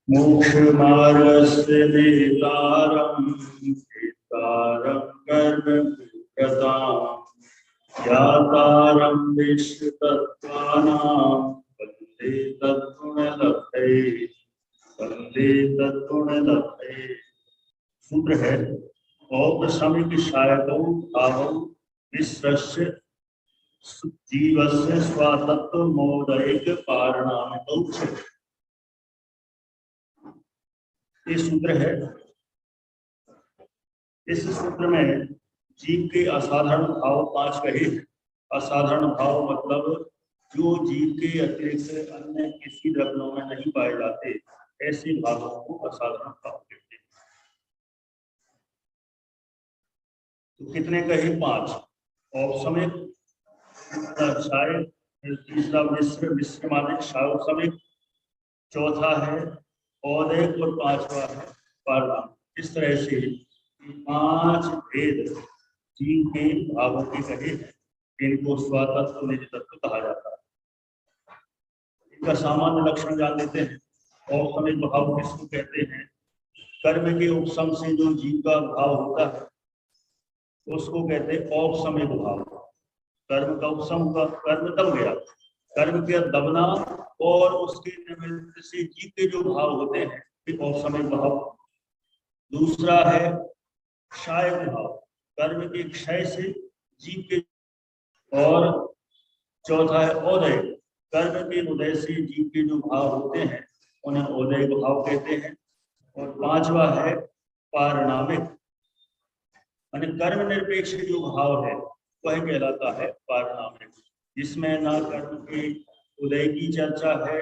मोक्षमार्गस्य नेतारं नेतारं कर्म कृताम् यातारं विश्वतत्त्वानां वन्दे तत्गुणलब्धये वन्दे तत्गुणलब्धये। सूत्र है औपसमिक शायकौ भावौ विश्वस्य जीवस्य स्वातत्व मोदयिक पारणामिकौ च। ये सूत्र है। इस सूत्र में जीव के असाधारण भाव 5 कहे। असाधारण भाव मतलब जो जीव के अतिरिक्त अन्य किसी द्रव्यों में नहीं पाए जाते, ऐसे भावों को असाधारण भाव कहते हैं। तो कितने कहे? 5। औपसमिक, शायद, तीसरा मिश्र, मिश्र माने शायोपसमिक, चौथा है औदैक और 5वां है पारणाम। इस तरह से 5 भेद जीव के भावों के कहे हैं। इनको स्वातत्व निज तत्व कहा जाता है। इनका सामान्य लक्षण जान लेते हैं। औपसमिक भाव किसको कहते हैं? कर्म के उपसम से जो जीव का भाव होता है उसको कहते हैं औपसमिक भाव। कर्म का उपसम हुआ, कर्म दब गया, कर्म के दबना और उसके निमित्त से जीव के जो भाव होते हैं औपसमिक भाव। दूसरा है क्षय भाव, कर्म के क्षय से जीव के। और चौथा है औदय, कर्म के उदय से जीव के जो भाव होते हैं उन्हें औदय भाव कहते हैं। और 5वां है पारणामिक, यानी कर्म निरपेक्ष जो भाव है वह कहलाता है पारणामिक, जिसमें ना कर्म के उदय की चर्चा है,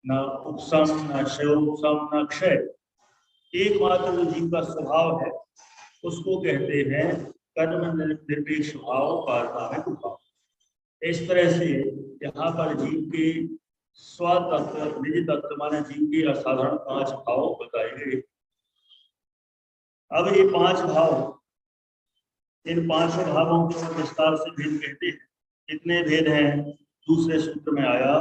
न उपसम, न क्षयोपसम, न क्षय। एकमात्र जो जीव का स्वभाव है उसको कहते हैं कर्म निरपेक्ष भाव, पारणामिक भाव। इस तरह से यहाँ पर जीव के स्वतत्व, निज तत्व माने जीव के असाधारण 5 भाव बताए गए। अब ये 5 भाव, इन 5 भावों को विस्तार से भेद कहते हैं। कितने भेद हैं? दूसरे सूत्र में आया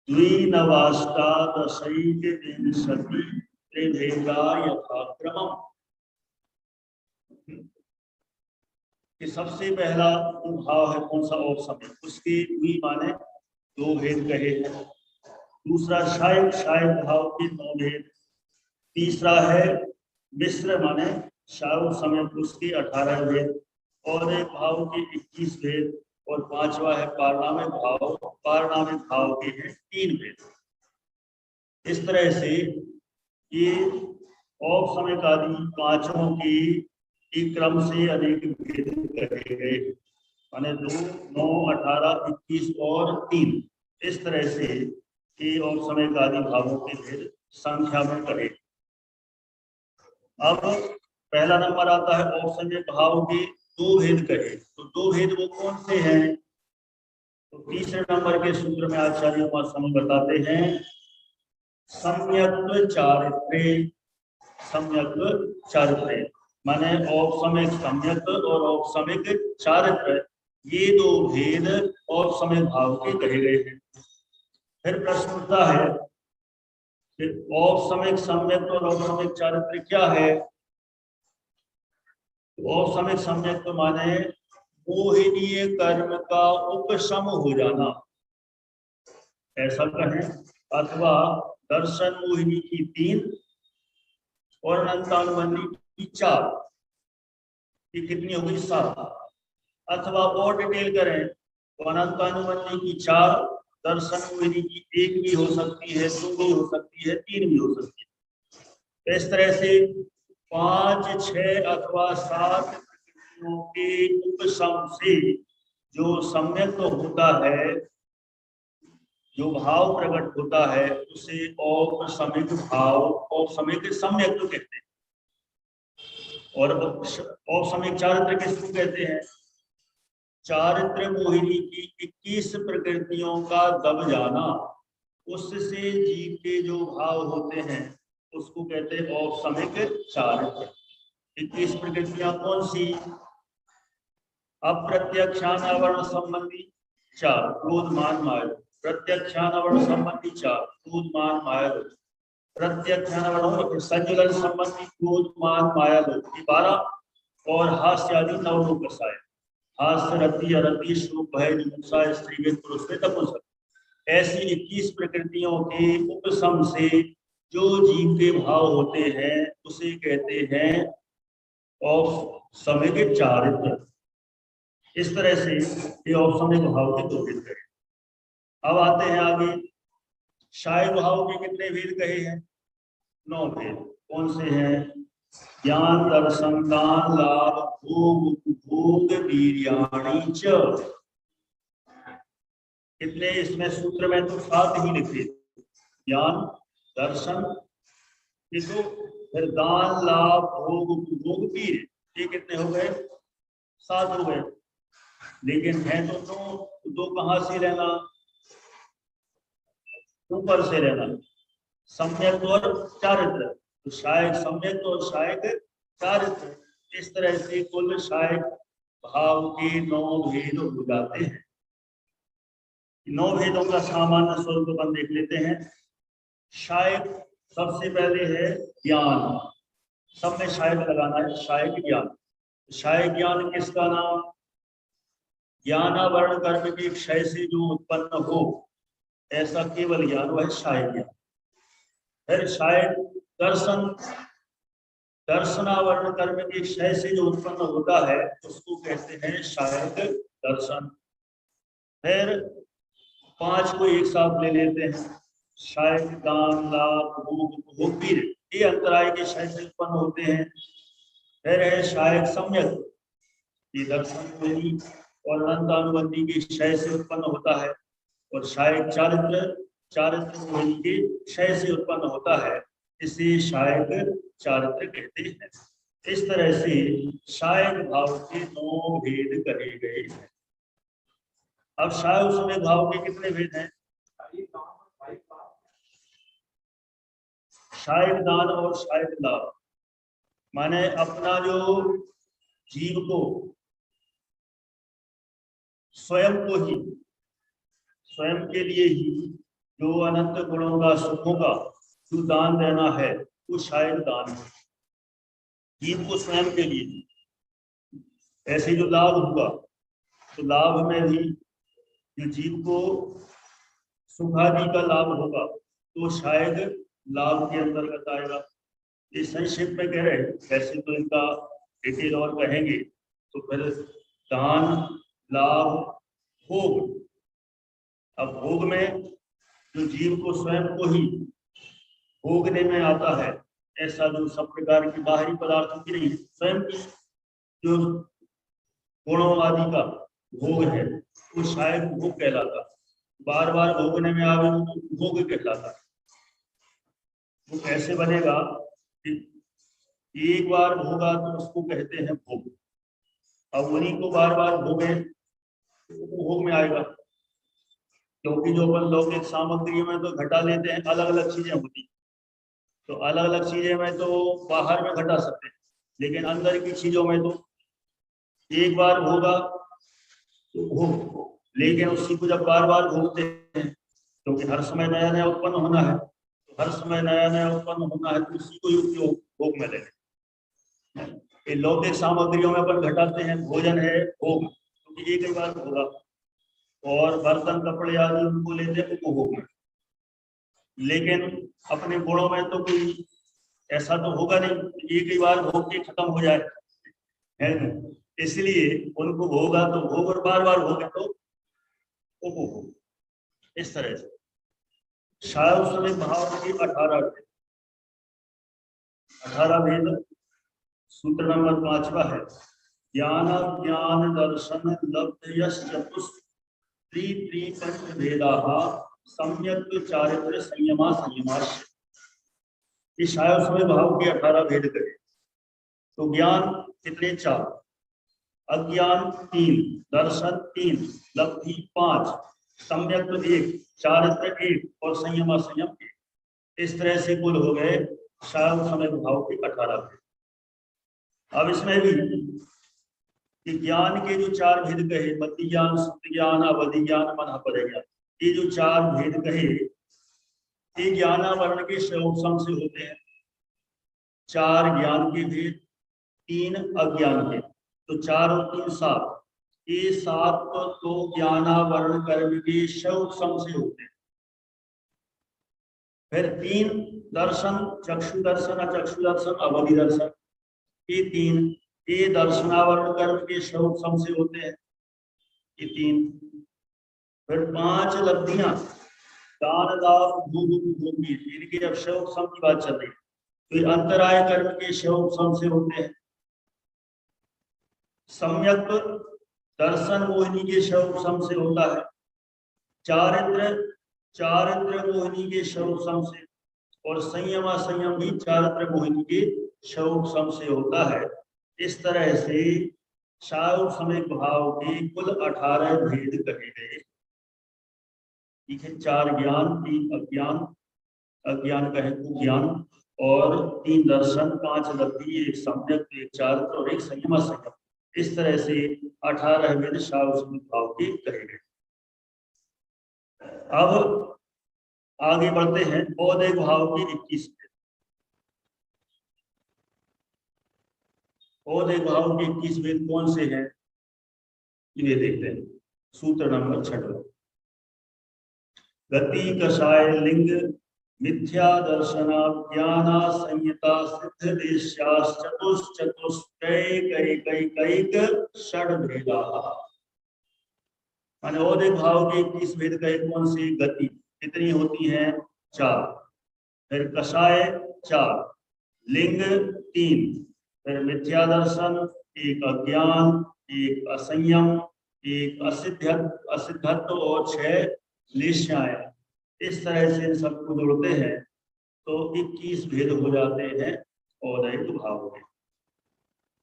द्विनवाष्टादशैक विंशति त्रिभेदा यथाक्रमम्। कि सबसे पहला भाव है कौन सा? औपसमिक, उसके द्वि माने 2 भेद कहे हैं। दूसरा शायक, शायक भाव के 9 भेद। तीसरा है मिश्र माने शायोपसमिक, उसके 18 भेद। और एक भाव के 21 भेद। और 5वां है पारणामिक भाव, पारणामिक भाव के हैं 3 भेद। इस तरह से ये औपसमिक आदि 5 के क्रम से अनेक भेद कहे गए, माने 2, 9, 18, 21 और 3। इस तरह से ये औपसमिक आदि भावों के भेद संख्या में कहे। अब पहला नंबर आता है औपसमिक भाव के 2 भेद कहे। तो 2 भेद वो कौन से हैं? तो तीसरे नंबर के सूत्र में आचार्य महाशय बताते हैं सम्यक्त्व चारित्र्य। सम्यक्त्व चारित्र्य माने औपसमिक सम्यक्त्व और औपसमिक चारित्र्य, ये 2 भेद औपसमिक भाव के कहे गए हैं। फिर प्रश्न उठता है कि औपसमिक सम्यक्त्व और औपसमिक चारित्र्य क्या है? औपसमिक सम्यक्त्व माने मोहिनीय कर्म का उपशम हो जाना, ऐसा कहें, अथवा दर्शन मोहिनी की 3 और अनंतानुबंधी की 4, ये कितनी हो गई? 7। अथवा और डिटेल करें तो अनंतानुबंधी की 4, दर्शन मोहिनी की 1 भी हो सकती है, 2 भी हो सकती है, 3 भी हो सकती है। इस तरह से 5, 6 अथवा 7 के उपशम से जो सम्यक तो होता है, जो भाव प्रकट होता है, उसे औपसमिक भाव, औपसमिक सम्यक तो कहते हैं। और औपसमिक चारित्र्य किसको कहते हैं? चारित्र्य मोहिनी की 21 प्रकृतियों का दब जाना, उससे जीव के जो भाव होते हैं उसको कहते हैं औपसमिक चारित्र्य। 21 प्रकृतियां कौन सी? अप्रत्यक्षानावरण संबंधी 4, क्रोध मान माया। प्रत्यक्षानावरण संबंधी 4, क्रोध मान माया। प्रत्याख्यान वर्णों, संजुलन संबंधी क्रोध मान माया लोक 12 और हास्य आदि 9 लोक रसायन। हास्य रति अरति शोक भय जुगुप्सा स्त्रीवेद पुरुष तपुंसक, ऐसी 21 प्रकृतियों के उपसम से जो जीव के भाव होते हैं उसे कहते हैं औपसमिक चारित्र। इस तरह से ये औपसमिक भाव के 2 भेद कहे। अब आते हैं आगे, शायद भाव के कितने भेद कहे हैं? 9 भेद। कौन से हैं? ज्ञान दर्शन दान लाभ भोग उपभोग वीर्याणि च। कितने इसमें सूत्र में तो 7 ही लिखे, ज्ञान दर्शन, फिर दान लाभ भोग उपभोग वीर, ये कितने हो गए? 7 हो गए। लेकिन है तो 2 कहाँ से लेना? ऊपर से लेना, सम्यक और चारित्र। तो शायक सम्यक और शायक चारित्र, इस तरह से कुल शायक भाव के 9 भेद हो जाते हैं। 9 भेदों का सामान्य स्वरूप अपन देख लेते हैं। शायक सबसे पहले है ज्ञान, सब में शायक लगाना है, शायक ज्ञान। शायक ज्ञान किसका नाम? ज्ञानावरण कर्म के क्षय से जो उत्पन्न हो ऐसा केवल ज्ञान, वह शायक ज्ञान। फिर शायक दर्शन, दर्शनावरण कर्म के क्षय से जो उत्पन्न होता है उसको कहते हैं शायक दर्शन। फिर 5 को एक साथ ले लेते हैं, शायक दान लाभ भोग उपभोग वीर, ये अंतराय के क्षय से उत्पन्न होते हैं। फिर है शायक सम्यक, ये दर्शन वही और अनंतानुबंधी के क्षय से उत्पन्न होता है। और शायक चारित्र, चारित्र वही के क्षय से उत्पन्न होता है, इसे शायक चारित्र कहते हैं। इस तरह से शायक भाव के 9 भेद कहे गए हैं। अब शायक समय भाव के कितने भेद हैं? शायक दान और शायक लाभ, माने अपना जो जीव को स्वयं को ही, स्वयं के लिए ही जो अनंत गुणों का सुखों का जो दान देना है वो शायक दान है, जीव को स्वयं के लिए। ऐसे जो लाभ होगा तो लाभ में भी जो जीव को सुखादि का लाभ होगा तो शायद लाभ के अंतर्गत आएगा। ये संक्षेप में कह रहे हैं, वैसे तो इनका डिटेल और कहेंगे। तो फिर दान लाभ भोग, अब भोग में जो जीव को स्वयं को ही भोगने में आता है, ऐसा जो सब प्रकार की बाहरी पदार्थों की नहीं, स्वयं की जो गुणों आदि का भोग है वो शायद भोग कहलाता। बार बार भोगने में आवे तो भोग कहलाता। वो कैसे बनेगा कि एक बार भोगा तो उसको कहते हैं भोग, अब उन्हीं को बार बार भोगे तो भोग में आएगा। क्योंकि जो अपन लौकिक सामग्री में तो घटा लेते हैं, अलग अलग चीजें होती, तो अलग अलग चीजें में तो बाहर में घटा सकते हैं, लेकिन अंदर की चीजों में तो एक बार भोगा तो भोग। लेकिन उसी को जब बार बार भोगते हैं, क्योंकि हर समय नया नया उत्पन्न होना है, तो हर समय नया नया उत्पन्न होना है तो उसी को उपयोग भोग में लेंगे। लौकिक सामग्रियों में अपन घटाते हैं, भोजन है भोग, क्योंकि एक ही बार भोगा, और बर्तन कपड़े आदि उनको लेते हैं उपभोग में। लेकिन अपने गुणों में तो कोई ऐसा तो होगा नहीं एक ही बार भोग के खत्म हो जाए, है ना? इसलिए उनको भोगा तो भोग और बार बार भोगे तो उपभोग। इस तरह से शायद भाव की 18 भेद। 18 भेद सूत्र नंबर 5वां है, ज्ञान ज्ञान दर्शन लब्ध यश चतुष्त्रि भेदा सम्यक चारित्र संयमा संयमाश्य। इस शायद भाव के 18 भेद कहे। तो ज्ञान कितने? 4, अज्ञान 3, दर्शन 3, लब्धि 5, सम्यक 1, चारित्र 1 और संयम संयम 1। इस तरह से कुल हो गए शायद समय भाव के 18 भेद। अब इसमें भी कि ज्ञान के जो 4 भेद कहे, मति ज्ञान, सुप्ति ज्ञान, अवधि ज्ञान, मन पद ज्ञान, ये जो 4 भेद कहे ये ज्ञानावरण के उपसम से होते हैं। 4 ज्ञान के भेद, 3 अज्ञान के, तो 4 और 3 7, ये 7 तो ज्ञानावरण कर्म के उपसम से होते हैं। फिर 3 दर्शन, चक्षु दर्शन, अचक्षु दर्शन, अवधि दर्शन, ये 3 ये दर्शनावरण कर्म के उपसम से होते हैं, ये 3। फिर 5 लब्धियां, दान दान भूमि, इनके जब उपसम की बात चल रही है, तो ये अंतराय कर्म के उपसम से होते हैं। सम्यक दर्शन मोहिनी के उपसम से होता है। चारित्र मोहिनी के उपसम से, और संयम असंयम भी चारित्र मोहिनी के उपसम से होता है। इस तरह से साउपसमिक भाव के कुल 18 भेद कहे गए। ठीक है, 4 ज्ञान, 3 अज्ञान, अज्ञान कहे तो ज्ञान, और 3 दर्शन, 5 लब्धि, 1 सम्यक, 1 चारित्र और 1 संयम असंयम। इस तरह से 18 भेद साउपसमिक भाव के कहे गए। अब आगे बढ़ते हैं। औदिक भाव के 21 भेद। औदिक भाव के 21 भेद कौन से हैं, ये देखते हैं। सूत्र नंबर 6, गति कषाय लिंग मिथ्या दर्शना ज्ञाना संयता सिद्ध देश्यास चतुश्चतुष्टैकैकैक षड्भेदा। माने औदिक भाव के 21 भेद कहे कौन सी? गति कितनी होती है? 4। फिर कषाय 4, लिंग 3, फिर मिथ्या दर्शन, 1 अज्ञान, 1 असंयम, 1 असिद्धत्व और 6 लेश्याएं। इस तरह से इन सबको जोड़ते हैं तो 21 भेद हो जाते हैं औदिक भाव के।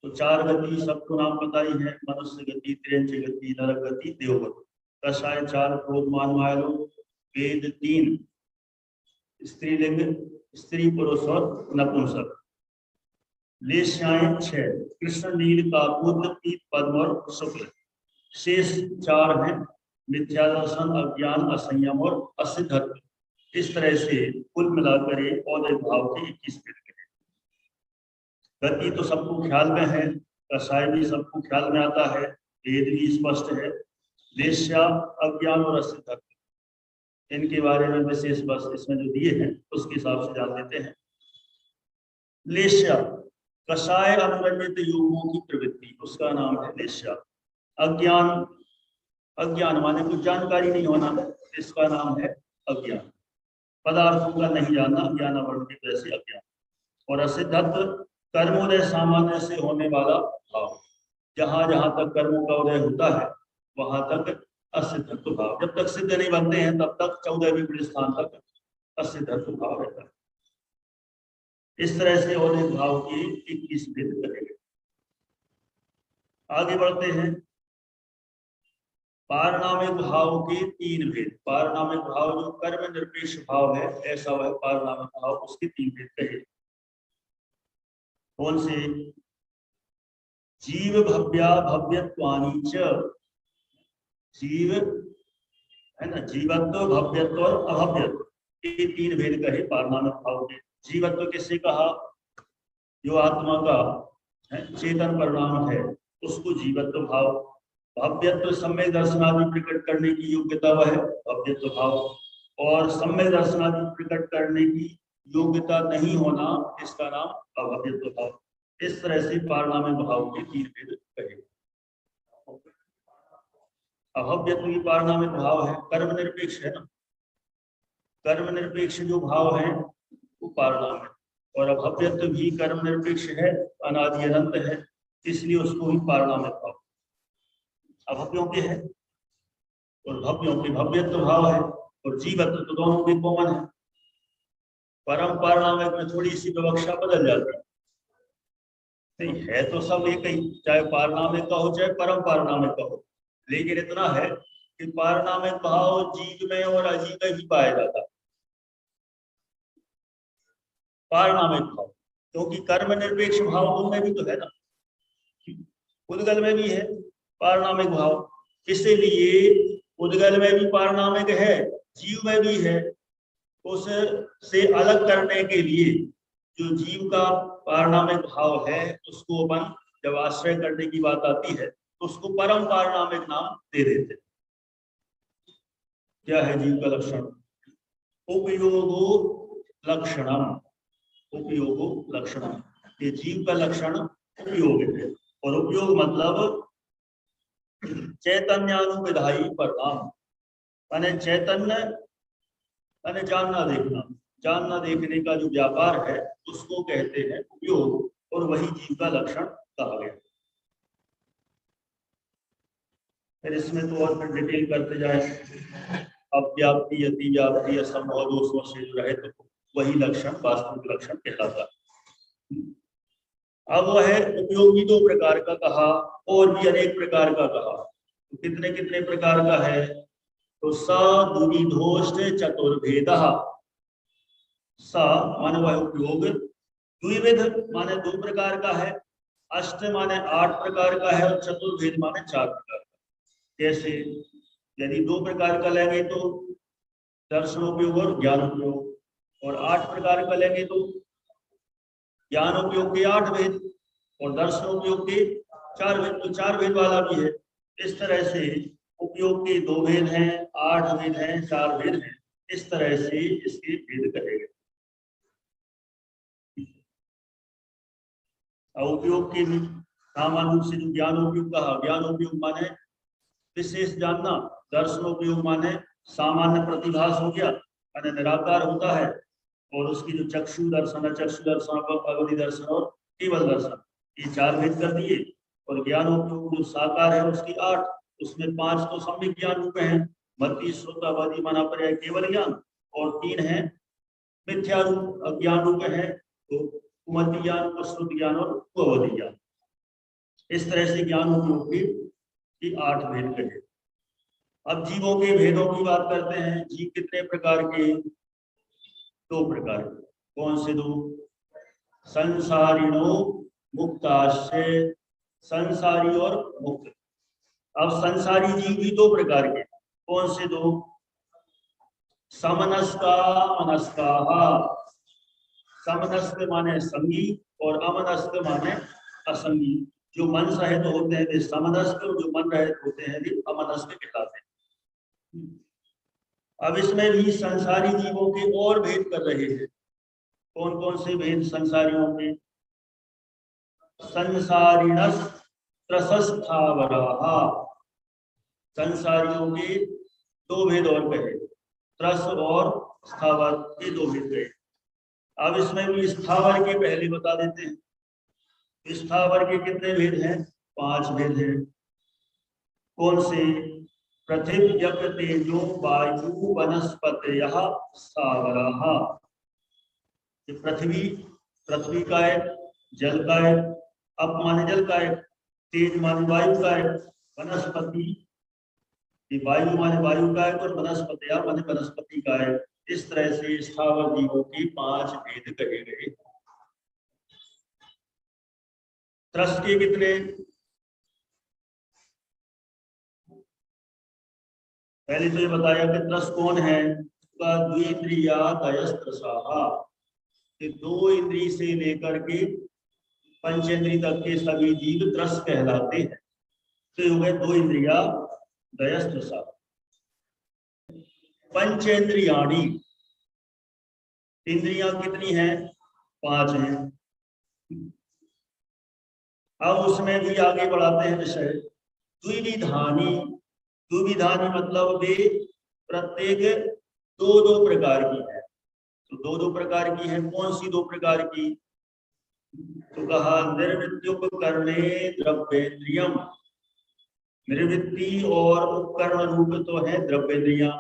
तो 4 गति सबको नाम पता ही है, मनुष्य गति, त्रेंच गति, नरक गति, देवगति। कषाय 4 क्रोध मान मायालो, वेद 3 स्त्रीलिंग, स्त्री पुरुष और नपुंसक, लेश्याएं 6 कृष्ण नील काकुद पीत पद्म और शुक्ल, शेष 4 हैं मिथ्या दर्शन, अज्ञान, असंयम और असिद्धत्व। इस तरह से कुल मिलाकर ये औदिक भाव के 21 भेद हैं। गति तो सबको ख्याल में है, कषाय भी सबको ख्याल में आता है, वेद भी स्पष्ट है, लेश्या, अज्ञान और असिद्धत्व, इनके बारे में विशेष बस इसमें जो दिए हैं उसके हिसाब से जान लेते हैं। लेश्या, कषाय अनुरंजित योगों की प्रवृत्ति, उसका नाम है लेश्या। अज्ञान, अज्ञान माने कुछ जानकारी नहीं होना, इसका नाम है अज्ञान। पदार्थों का नहीं जानना, ज्ञानावरण की वजह से अज्ञान। और असिद्धत्व, कर्मोदय सामान्य से होने वाला भाव, जहां जहां तक कर्मों का उदय होता है वहां तक असिद्धत्व भाव, जब तक सिद्ध नहीं बनते हैं तब तक 14वें बड़े स्थान तक असिद्धत्व भाव रहता है। इस तरह से औदिक भाव की 21 भेद करेंगे। आगे बढ़ते हैं। पारनामिक भाव के 3 भेद। पारनामिक भाव जो कर्म निरपेक्ष भाव है, ऐसा वह पारनामिक भाव, उसके 3 भेद कहे। कौन से? जीव भव्या भव्यत्वानि च, जीव है ना, जीवत्व, भव्यत्व और अभव्यत्व, ये 3 भेद कहे पारनामिक भाव के। जीवत्व किससे कहा? जो आत्मा का चेतन परिणाम है उसको जीवत्व भाव। भव्यत्व, सम्यक दर्शनादि प्रकट करने की योग्यता वह है भव्यत्व भाव, और सम्यक दर्शनादि प्रकट करने की योग्यता नहीं होना, इसका नाम अभव्यत्व भाव। इस तरह से पारनामिक भाव के 3 भेद कहे। अभव्यत्व भी पारनामिक भाव है, कर्म निरपेक्ष है ना, कर्म निरपेक्ष जो भाव है वो पारनामिक, और अभव्यत्व भी कर्म निरपेक्ष है, अनादि अनंत है, इसलिए उसको ही पारनामिक भाव। अभव्यों के है और भव्यों के भव्यत्व भाव है, और जीवत्व तो दोनों के कॉमन है। परम पारनामिक में थोड़ी सी विवक्षा बदल जाती है, नहीं है तो सब एक ही, चाहे पारनामिक का हो चाहे परम पारनामिक का हो, लेकिन इतना है कि पारनामिक भाव जीव में और अजीव में भी पाया जाता है। पारनामिक भाव, क्योंकि कर्म निरपेक्ष भाव उनमें भी तो है ना, उद्गल में भी है पारनामिक भाव, इसलिए उद्गल में भी पारनामिक है, जीव में भी है, उससे अलग करने के लिए जो जीव का पारणामिक भाव है उसको अपन जब आश्रय करने की बात आती है तो उसको परम पारणामिक नाम दे देते हैं। क्या है जीव का लक्षण? उपयोगो लक्षणम, उपयोगो लक्षणम, ये जीव का लक्षण उपयोग है। और उपयोग मतलब चैतन्यानुविधायी परिणाम, माने चैतन्य माने जानना देखना, जानना देखने का जो व्यापार है उसको कहते हैं उपयोग, और वही जीव का लक्षण कहा गया। फिर इसमें तो और फिर डिटेल करते जाए, अव्याप्ति, अतिव्याप्ति, असंभव दोषों से जो रहे तो वही लक्षण वास्तविक लक्षण कहलाता है। अब वह उपयोगी दो प्रकार का कहा, और भी अनेक प्रकार का कहा। तो कितने कितने प्रकार का है? तो स द्विविधोष्ट चतुर्भेद, स माने वह उपयोग, द्विविध माने दो प्रकार का है, अष्ट माने 8 प्रकार का है, और चतुर्भेद माने 4 प्रकार का। जैसे यदि 2 प्रकार का लेंगे तो दर्शनोपयोग और ज्ञानोपयोग, और 8 प्रकार का लेंगे तो ज्ञानोपयोग के 8 भेद और दर्शनोपयोग के 4 भेद, तो 4 भेद वाला भी है। इस तरह से उपयोग के 2 भेद हैं, 8 भेद हैं, 4 भेद हैं, इस तरह से इसके भेद कहे गए। उपयोग के सामान्य रूप से जो ज्ञानोपयोग कहा, ज्ञानोपयोग माने विशेष जानना, दर्शनोपयोग माने सामान्य प्रतिभास हो गया, माने निराकार होता है, और उसकी जो चक्षु दर्शन है, चक्षु दर्शन, अवधि दर्शन और केवल दर्शन, ये 4 भेद कर दिए। और ज्ञानोपयोग जो साकार है उसकी 8, उसमें 5 तो सम्यक ज्ञान रूप हैं, मति श्रोता वादी मना पर्याय केवल ज्ञान, और 3 है मिथ्या रूप अज्ञान रूप है, तो कुमति ज्ञान, श्रुत ज्ञान और कुअवधि ज्ञान। इस तरह से ज्ञानोपयोग की 8 भेद कहे। अब जीवों के भेदों की बात करते हैं। जीव कितने प्रकार के? 2 प्रकार के। कौन से 2? संसारिणो मुक्ताश्रय, संसारी और मुक्त। अब संसारी जीव भी 2 प्रकार के। कौन से 2? समनस्का मनस्का, समनस्क माने संगी और अमनस्क माने असंगी। जो मन सहित होते हैं वे समनस्क, और जो मन रहित होते हैं वे अमनस्क कहलाते हैं। अब इसमें भी संसारी जीवों के और भेद कर रहे हैं। कौन कौन से भेद संसारियों के? संसारिणस त्रसस्थावराः, संसारियों के 2 भेद और कहे, त्रस और स्थावर के 2 भेद कहे। अब इसमें भी स्थावर के पहले बता देते हैं। स्थावर के कितने भेद हैं? 5 भेद हैं। कौन से? पृथ्वी यप तेजो वायु वनस्पतयः स्थावराः, पृथ्वी, पृथ्वी का है, जल का है, अप माने जल का है, तेज माने वायु का है, वनस्पति वायु माने वायु का है, और वनस्पतया माने वनस्पति का है। इस तरह से स्थावर जीवों की 5 भेद कहे गए। त्रस के कितने? पहले तो ये बताया कि त्रस कौन है? द्विन्द्रिया तयस्त्रसाः, 2 इंद्रिय से लेकर के पंचेंद्रिय तक के सभी जीव त्रस कहलाते हैं। तो ये हो गए 2 इंद्रिया दयस्त्रसा। पंचेंद्रियाणि, इंद्रियां कितनी हैं? 5 हैं। अब उसमें भी आगे बढ़ाते हैं विषय। द्विविधानि, द्विविधानि मतलब वे प्रत्येक 2-2 प्रकार की है। तो 2-2 प्रकार की है। कौन सी 2 प्रकार की? तो कहा निर्वृत्त्युपकरणे द्रव्येन्द्रियम, निर्वृत्ति और उपकरण रूप तो है द्रव्येन्द्रियां,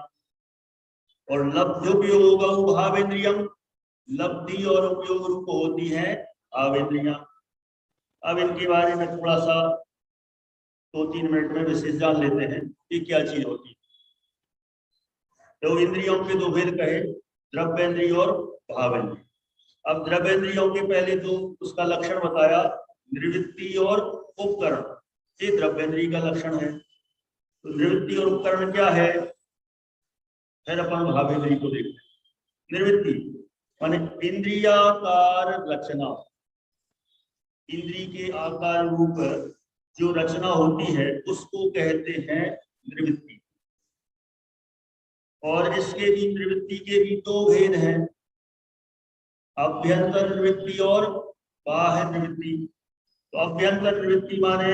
और लब्धोपयोग भावेन्द्रियम, लब्धि और उपयोग रूप होती है भावेन्द्रियां। अब इनके बारे में थोड़ा सा 2-3 मिनट में विशेष जान लेते हैं कि क्या चीज होती है। तो इंद्रियों के 2 भेद कहे, द्रव्येन्द्रिय और भावेन्द्रिय। अब द्रव्येन्द्रियों के पहले तो उसका लक्षण बताया, निवृत्ति और उपकरण, ये द्रव्येन्द्रिय का लक्षण है। तो निवृत्ति और उपकरण क्या है? फिर अपन भावेन्द्रिय को देखते हैं। निवृत्ति माने इंद्रियाकार रचना, इंद्री के आकार रूप जो रचना होती है उसको कहते हैं निवृत्ति। और इसके भी निवृत्ति के भी दो भेद हैं, अभ्यंतर निवृत्ति और बाह्य निवृत्ति। तो अभ्यंतर निवृत्ति माने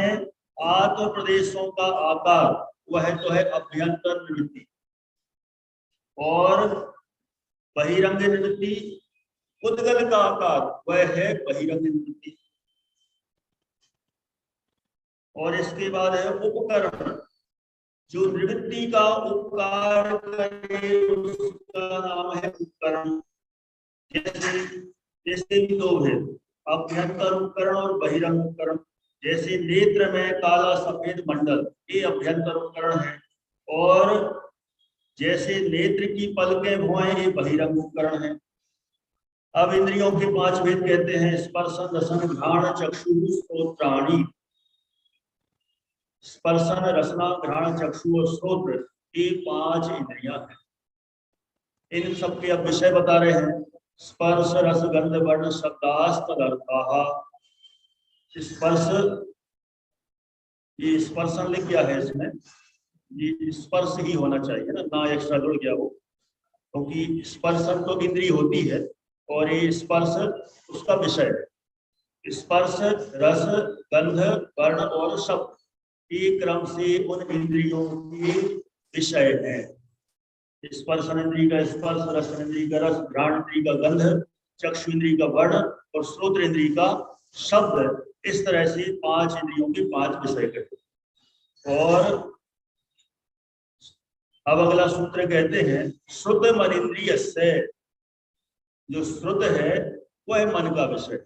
आत्म प्रदेशों का आकार, वह तो है अभ्यंतर निवृत्ति। और बहिरंग निवृत्ति, उद्गल का आकार, वह है बहिरंग निवृत्ति। और इसके बाद है उपकरण, जो निवृत्ति का उपकार करे उसका नाम है उपकरण। जैसे भी दो भेद, अभ्यंतर उपकरण और बहिरंग उपकरण। जैसे नेत्र में काला सफेद मंडल, ये अभ्यंतर उपकरण है। और जैसे नेत्र की पलकें भुआएं, ये बहिरंग उपकरण है। अब इंद्रियों के 5 भेद कहते हैं, स्पर्शन रसन घ्राण चक्षु श्रोत्राणि। स्पर्शन रसना घ्राण चक्षु और श्रोत्र, ये 5 इंद्रियां हैं। इन सबके अब विषय बता रहे हैं। स्पर्श रस गंध वर्ण शब्दास्तदर्थाः। स्पर्श, ये स्पर्शन लिख क्या है इसमें, ये स्पर्श ही होना चाहिए ना एक्स्ट्रा जुड़ गया वो, क्योंकि स्पर्शन तो इंद्रिय होती है और ये स्पर्श उसका विषय है। स्पर्श रस गंध वर्ण और शब्द, एक क्रम से उन इंद्रियों के विषय है। स्पर्शन इंद्रिय का स्पर्श, रस इंद्रिय का रस, घ्राण इंद्रिय का गंध, चक्षु इंद्रिय का वर्ण और श्रोत्र इंद्रिय का शब्द। इस तरह से 5 इंद्रियों के 5 विषय कहते। और अब अगला सूत्र कहते हैं श्रुत मन इंद्रिय से, जो श्रुत है वह मन का विषय।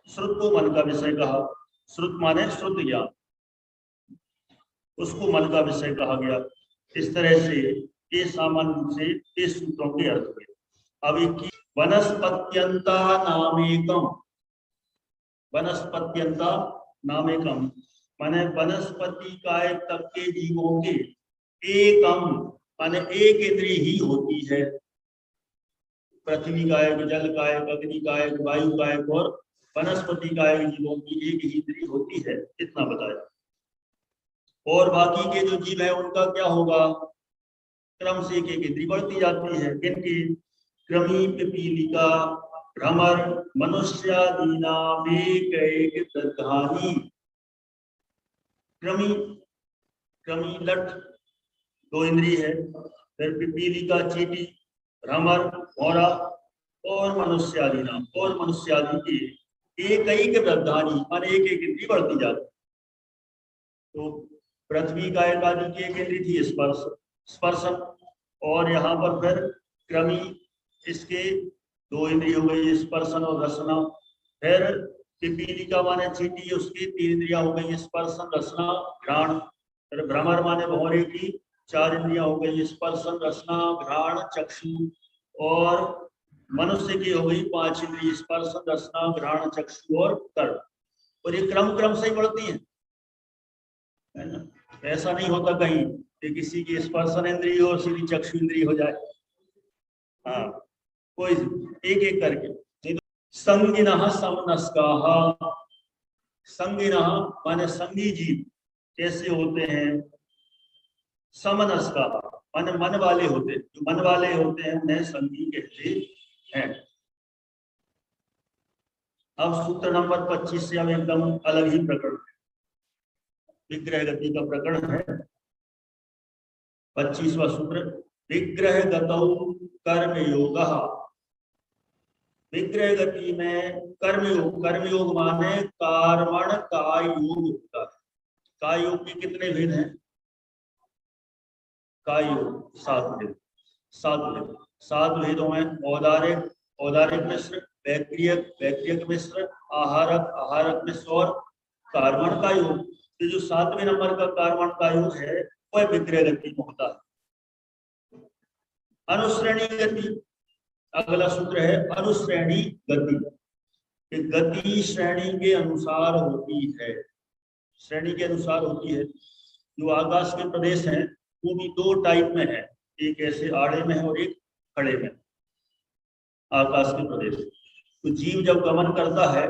श्रुत को मन का विषय कहा, श्रुत माने श्रुत ज्ञान, उसको मन का विषय कहा गया। इस तरह से ये सामान्य रूप से इस सूत्रों के अर्थ हुए। अब एक वनस्पत्यंता नामेकम, वनस्पत्यंता नामेकम माने वनस्पति काय तक के जीवों के एकम माने एक इंद्रिय ही होती है। पृथ्वी कायक, जल कायक, अग्नि कायक, वायु कायक और वनस्पति कायक जीवों की एक ही इंद्रिय होती है, इतना बताया। और बाकी के जो जीव है उनका क्या होगा, क्रम से एक एक इंद्रिय बढ़ती जाती है। इनकी क्रमी पिपीलिका भ्रमर मनुष्यादीनाम एक दधानी। क्रमी, क्रमी लट 2 इंद्रिय है, फिर पिपीलिका चींटी, भ्रमर भौरा और मनुष्यादीनाम, और मनुष्यादि के एक दधानी माने एक एक इंद्रिय बढ़ती जाती। तो पृथ्वी का एक आदि की एक इंद्रिय थी स्पर्श, स्पर्शन, और यहाँ पर फिर क्रमी इसके 2 इंद्रिय हो गई, स्पर्शन और रसना। फिर पिपीलिका माने चींटी, उसकी 3 इंद्रियां हो गई, स्पर्शन रसना घ्राण। फिर भ्रमर माने भौरे की 4 इंद्रियां हो गई, स्पर्शन रसना घ्राण चक्षु। और मनुष्य की हो गई 5 इंद्रिय, स्पर्शन रसना घ्राण चक्षु और कर्म। और ये क्रम से ही बढ़ती है ना। ऐसा नहीं होता कहीं कि किसी की स्पर्शन इंद्रिय और सीधी चक्षु इंद्रिय हो जाए। हाँ, कोई एक एक करके। संगिनः समनस्काः, संगिनः माने संगी जीव कैसे होते हैं, समनस्काः माने मन वाले होते, जो मन वाले होते हैं उन्हें संगी कहते हैं। अब सूत्र नंबर 25 से अब एकदम अलग ही प्रकरण है, विग्रह गति का प्रकरण है। 25वां सूत्र, विग्रह गतौ कर्म योगः। विग्रह गति में कर्मयोग, कर्मयोग माने कर्मण काय योग होता है। काय योग के कितने भेद हैं, काय योग 7 भेद, 7 भेदों में औदारिक, औदारिक मिश्र, वैक्रियक, वैक्रियक मिश्र, आहारक, आहारक मिश्र और कर्मण का योग। तो जो 7वें नंबर का कर्मण का योग है वह विग्रह गति में होता है। अनुश्रेणी गति, अगला सूत्र है अनुश्रेणी गति। गति श्रेणी के अनुसार होती है, श्रेणी के अनुसार होती है। जो आकाश के प्रदेश हैं वो भी 2 टाइप में है, एक ऐसे आड़े में है और एक खड़े में, आकाश के प्रदेश। तो जीव जब गमन करता है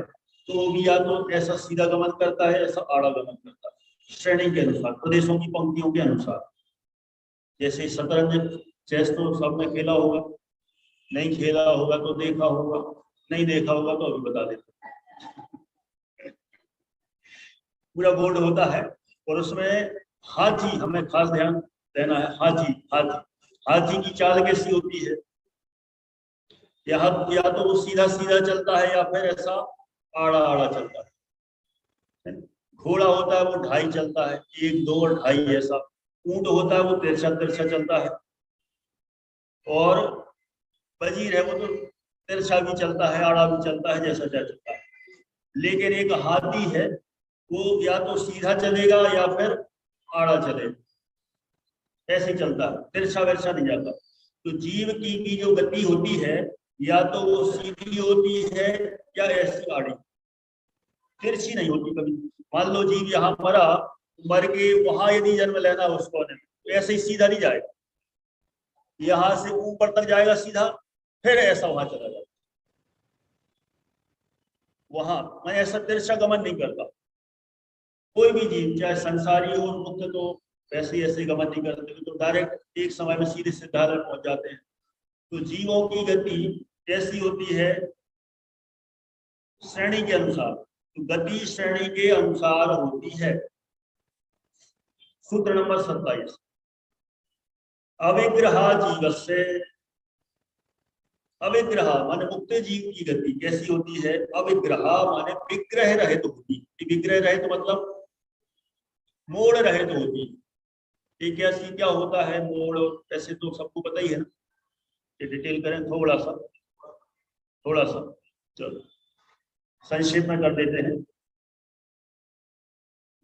तो वो भी या तो ऐसा सीधा गमन करता है, ऐसा आड़ा गमन करता है, श्रेणी के अनुसार, प्रदेशों की पंक्तियों के अनुसार। जैसे शतरंज, चेस तो सबने खेला होगा, नहीं खेला होगा तो देखा होगा, नहीं देखा होगा तो अभी बता देते। पूरा बोर्ड होता है और उसमें हाथी, हमें खास ध्यान देना है। हाथी हाथी हाथी की चाल कैसी होती है, या तो वो सीधा सीधा चलता है या फिर ऐसा आड़ा आड़ा चलता है। घोड़ा होता है वो ढाई चलता है, 1 2 और ढाई ऐसा। ऊंट होता है वो तिरछा तिरछा चलता है, और वजीर है वो तो तिरछा भी चलता है, आड़ा भी चलता है, जैसा चाहे चलता है। लेकिन एक हाथी है वो या तो सीधा चलेगा या फिर आड़ा चलेगा, ऐसे चलता है, तिरछा विरछा नहीं जाता। तो जीव की जो गति होती है या तो वो सीधी होती है या ऐसी आड़ी, तिरछी नहीं होती कभी। मान लो जीव यहाँ मरा, मर के वहां यदि जन्म लेना उसको ने, तो ऐसे ही सीधा नहीं जाएगा, यहां से ऊपर तक जाएगा सीधा, फिर ऐसा वहां चला जाएगा। वहां मैं ऐसा तिरछा गमन नहीं करता। कोई भी जीव चाहे संसारी हो मुक्त तो वैसे ऐसे गमन नहीं करते, तो डायरेक्ट एक समय में सीधे सिद्धार्थ में पहुंच जाते हैं। तो जीवों की गति कैसी होती है, श्रेणी के अनुसार। तो गति श्रेणी के अनुसार होती है। सूत्र नंबर 27, अविग्रहा जीवस्य, अविग्रह माने मुक्त जीव की गति कैसी होती है, अविग्रह माने विग्रह रहित होती। विग्रह रहित मतलब मोड़ रहित होती। ये कैसी क्या होता है मोड़, ऐसे तो सबको पता ही है ना, ये डिटेल करें थोड़ा सा, चलो संक्षेप में कर देते हैं।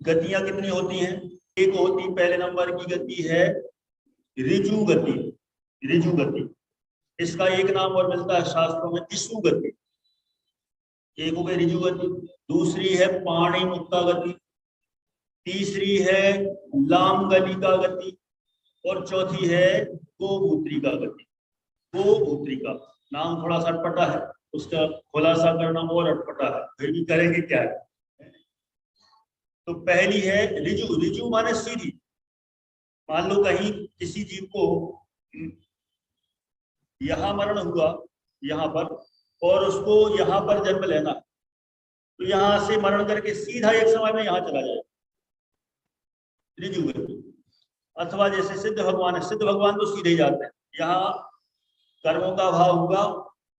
गतियां कितनी होती हैं, एक होती, पहले नंबर की गति है ऋजु गति। ऋजु गति, इसका एक नाम और मिलता है शास्त्रों में, इशु गति। एक हो गई ऋजु गति, दूसरी है पाणी मुक्ता गति, तीसरी है लांगलिका गति, और चौथी है गोमूत्रिका गति। गोमूत्रिका नाम थोड़ा सा अटपटा है, उसका खुलासा करना और अटपटा है, फिर भी करेंगे क्या है। तो पहली है ऋजु। ऋजु माने सीधी। मान लो कहीं किसी जीव को यहां मरण हुआ, यहाँ पर, और उसको यहाँ पर जन्म लेना, तो यहां से मरण करके सीधा एक समय में यहाँ चला जाए, ऋजु गति। अथवा जैसे सिद्ध भगवान है, सिद्ध भगवान तो सीधे ही जाते हैं, यहाँ कर्मों का भाव हुआ,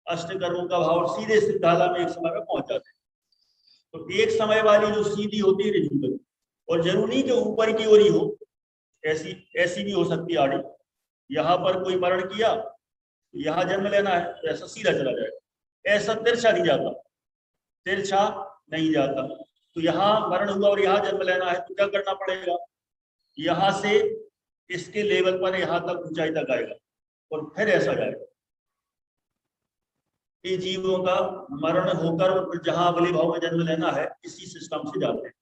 अष्ट कर्मों का भाव, और सीधे सिद्धाला में एक समय में पहुंच जाते हैं। तो एक समय वाली जो सीधी होती है ऋजु गति, और जरूरी के ऊपर की ओर ही हो, ऐसी भी हो सकती है आड़ी। यहाँ पर कोई मरण किया, यहाँ जन्म लेना है, तो ऐसा सीधा चला जाएगा, ऐसा तिरछा नहीं जाता, तिरछा नहीं जाता। तो यहाँ मरण हुआ और यहाँ जन्म लेना है, तो क्या करना पड़ेगा, यहाँ से इसके लेवल पर यहाँ तक ऊंचाई तक आएगा और फिर ऐसा जाएगा। ये जीवों का मरण होकर और फिर जहां अगले भाव में जन्म लेना है, इसी सिस्टम से जाते हैं।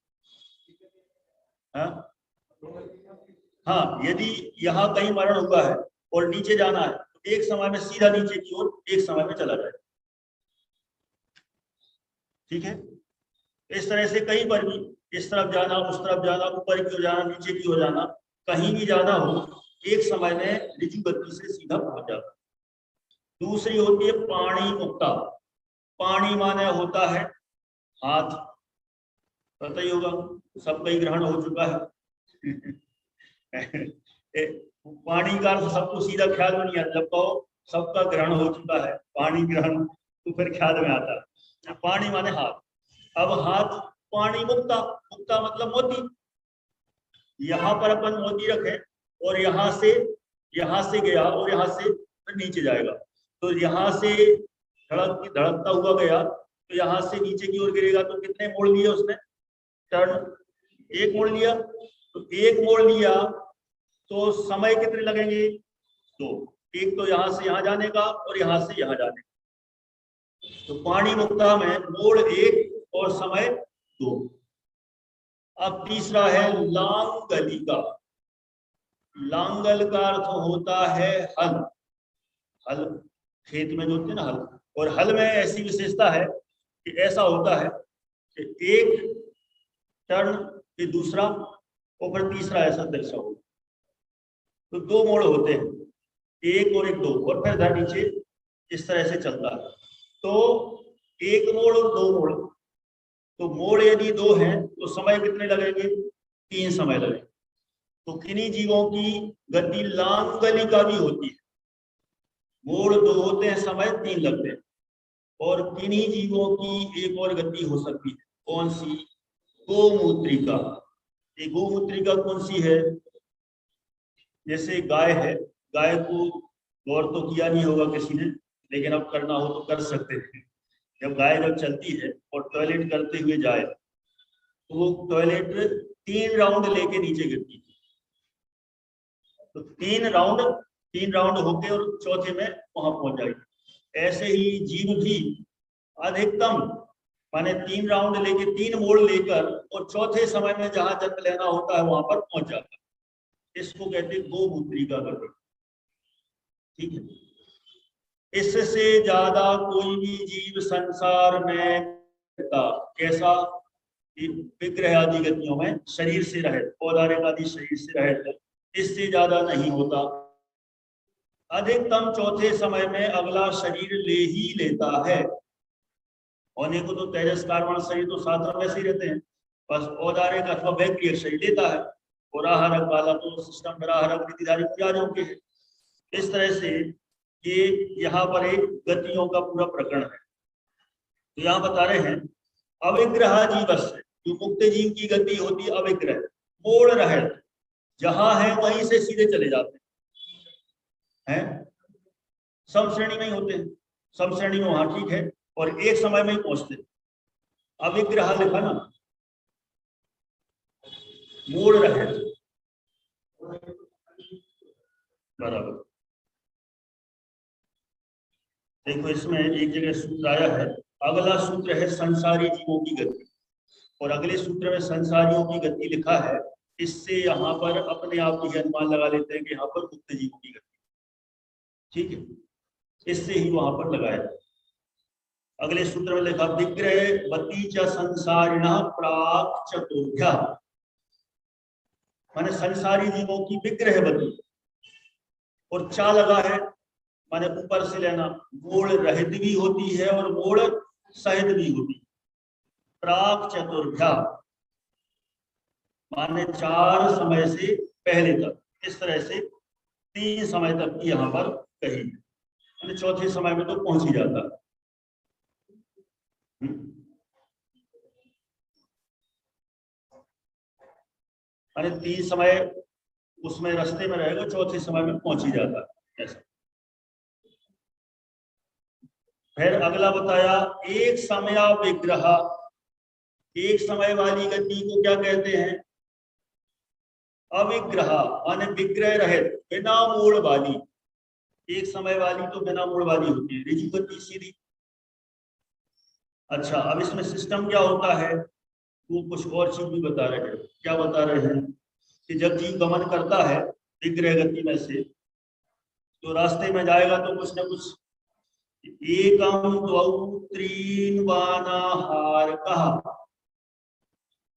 हाँ, यदि यहाँ कहीं मरण हुआ है और नीचे जाना है, तो एक समय में सीधा नीचे की ओर एक समय में चला जाएगा। ठीक है, इस तरह से कहीं पर भी इस तरफ जाना, उस तरफ जाना, ऊपर की ओर जाना, नीचे की ओर जाना, कहीं भी जाना हो, एक समय में ऋजु गति से सीधा पहुंच जाता। दूसरी होती है पाणी मुक्ता। पाणी माने होता है हाथ, पता ही होगा, सबका ही ग्रहण हो चुका है। पानी का अर्थ सबको सीधा ख्याल में नहीं आता, जब कहो सबका ग्रहण हो चुका है, पानी ग्रहण, तो फिर ख्याल में आता है पानी माने हाथ। अब हाथ पानी मुक्ता, मुक्ता मतलब मोती। यहाँ पर अपन मोती रखे और यहाँ से गया और यहाँ से फिर नीचे जाएगा, तो यहाँ से धड़कता हुआ गया, तो यहाँ से नीचे की ओर गिरेगा, तो कितने मोड़ लिए उसने, टर्न, एक मोड़ लिया। तो एक मोड़ लिया तो समय कितने लगेंगे, दो, एक तो यहाँ से यहाँ जाने का और यहाँ से यहाँ जाने का। तो पाणी मुक्ता में मोड़ एक और समय दो। अब तीसरा है लांगलिका। लांगल का अर्थ होता है हल। हल खेत में जोतते हैं ना हल, और हल में ऐसी विशेषता है कि ऐसा होता है कि एक टर्न फिर दूसरा और फिर तीसरा ऐसा दर्शा हो, तो दो मोड़ होते हैं, एक और एक दो, और फिर इधर नीचे इस तरह से चलता है। तो एक मोड़ और दो मोड़, तो मोड़ यदि दो हैं तो समय कितने लगेंगे? 3 समय लगेंगे। तो किन्हीं जीवों की गति लांगलिका भी होती है, मोड़ दो होते हैं, समय 3 लगते हैं। और किन्हीं जीवों की एक और गति हो सकती है, कौन सी? गोमूत्रिका। ये गोमूत्रिका कौन सी है? जैसे गाय है, गाय को गौर तो किया नहीं होगा किसी ने, लेकिन अब करना हो तो कर सकते हैं। जब गाय जब चलती है और टॉयलेट करते हुए जाए तो वो टॉयलेट 3 राउंड लेके नीचे गिरती है, तो 3 राउंड होके और चौथे में वहां पहुंच जाएगी। ऐसे ही जीव भी अधिकतम माने 3 राउंड लेके 3 मोड़ लेकर और चौथे समय में जहां जन्म लेना होता है वहां पर पहुंच जाता है। इसको कहते हैं गोमूत्रिका गति। ठीक है। इससे ज्यादा कोई भी जीव संसार में कैसा विग्रह आदि गतियों में शरीर से रहित, पौधारिक आदि शरीर से रहित, इससे ज्यादा नहीं होता। अधिकतम चौथे समय में अगला शरीर ले ही लेता है। होने को तो तेजस कार्बन शरीर तो 7 वैसे ही रहते हैं, बस औदारिक अथवा बैक्टीरियल शरीर लेता है, और आहारक वाला तो सिस्टम निराहारक नीतिधारी प्याजों के है। इस तरह से ये यहाँ पर एक गतियों का पूरा प्रकरण है। तो यहाँ बता रहे हैं अविग्रह जीवस्य, जो मुक्त जीव की गति होती है अविग्रह, मोड़ रहे, जहां है वहीं से सीधे चले जाते हैं। समश्रेणी में ही होते हैं, समश्रेणी में वहां ठीक है, और एक समय में ही पहुंचते। अविग्रह लिखा ना, मोड़ रहे, बराबर। देखो इसमें एक जगह सूत्र आया है, अगला सूत्र है संसारी जीवों की गति, और अगले सूत्र में संसारियों की गति लिखा है। इससे यहाँ पर अपने आप ही अनुमान लगा लेते हैं कि यहाँ पर मुक्त जीवों की गति। ठीक है, इससे ही वहां पर लगाया। अगले सूत्र में लिखा विग्रह गति च संसारिणः प्राक चतुर्भ्या, माने संसारी जीवों की विग्रह गति, और चा लगा है माने ऊपर से लेना, मोड़ रहित भी होती है और मोड़ सहित भी होती है। प्राक चतुर्भ्या माने 4 समय से पहले तक, इस तरह से 3 समय तक की यहाँ पर कही है, चौथे समय में तो पहुंच ही जाता है। अरे 3 समय उसमें रास्ते में रहेगा, चौथे समय में पहुंच ही जाता है ऐसा। फिर अगला बताया एक समय विग्रह, एक समय वाली गति को क्या कहते हैं? अविग्रह माने विग्रह रहित, बिना मोड़ वाली। एक समय वाली तो बिना मोड़ वाली होती है, ऋजु गति सीधी। अच्छा, अब इसमें सिस्टम क्या होता है वो कुछ और चीज भी बता रहे हैं। क्या बता रहे हैं कि जब जीव गमन करता है विग्रह गति में से, तो रास्ते में जाएगा तो कुछ न कुछ एकम द्वौ त्रीन वानाहार कहा।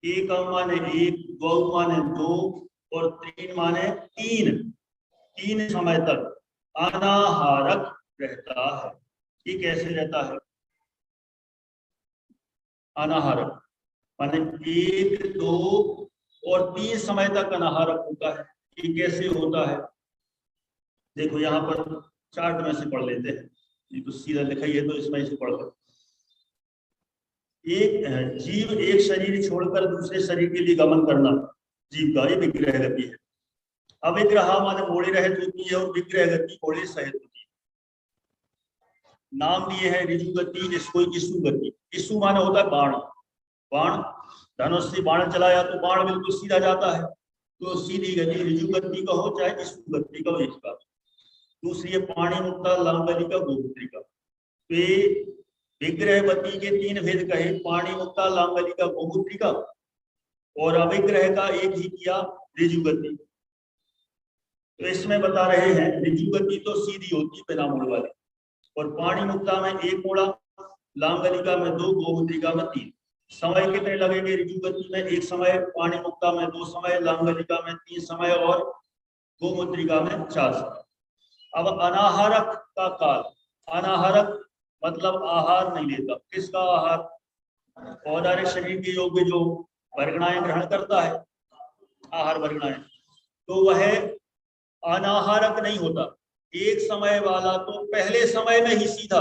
एकम माने एक, द्वौ माने 2, और तीन माने 3 समय तक अनाहारक रहता है। ये कैसे रहता है? अनाहारक माने 1, 2 और 3 समय तक अनाहारक होता है। ये कैसे होता है? देखो यहाँ पर चार्ट में से पढ़ लेते हैं, ये तो सीधा लिखा ही है तो इसमें से पढ़ लो। एक जीव एक शरीर छोड़कर दूसरे शरीर के लिए गमन करना जीव का ये विग्रह गति है। अविग्रह माने मोड़े रहित होती है, और विग्रह गति मोड़े सहित होती है। नाम दिए है ऋजु गति, इसको इशु गति। इशु माने होता है बाण, बाण धनुष से बाण चलाया तो बाण बिल्कुल सीधा जाता है, तो सीधी गति ऋजु गति का हो चाहे इशु गति का हो, इसका। दूसरी है पाणी मुक्ता लांगलिका गोमूत्रिका। तो विग्रह गति के 3 भेद कहे, पाणी मुक्ता लांगलिका गोमूत्रिका, और अविग्रह का एक ही किया ऋजु गति। तो इसमें बता रहे हैं ऋजु गति तो सीधी होती है बिना मोड़ वाली, और पाणी मुक्ता में 1 मोड़ा, लांगलिका में 2, गोमुद्रिका में 3। समय कितने लगेंगे ऋजु गति में? 1 समय, पाणी मुक्ता में 2 समय, लांगलिका में 3 समय और गोमुद्रिका में 4 समय। अब अनाहारक का काल, अनाहारक मतलब आहार नहीं लेता। किसका आहार? औदारिक शरीर के योग्य जो वर्गणाएं ग्रहण करता है, आहार वर्गणाएं, तो वह अनाहारक नहीं होता। एक समय वाला तो पहले समय में ही सीधा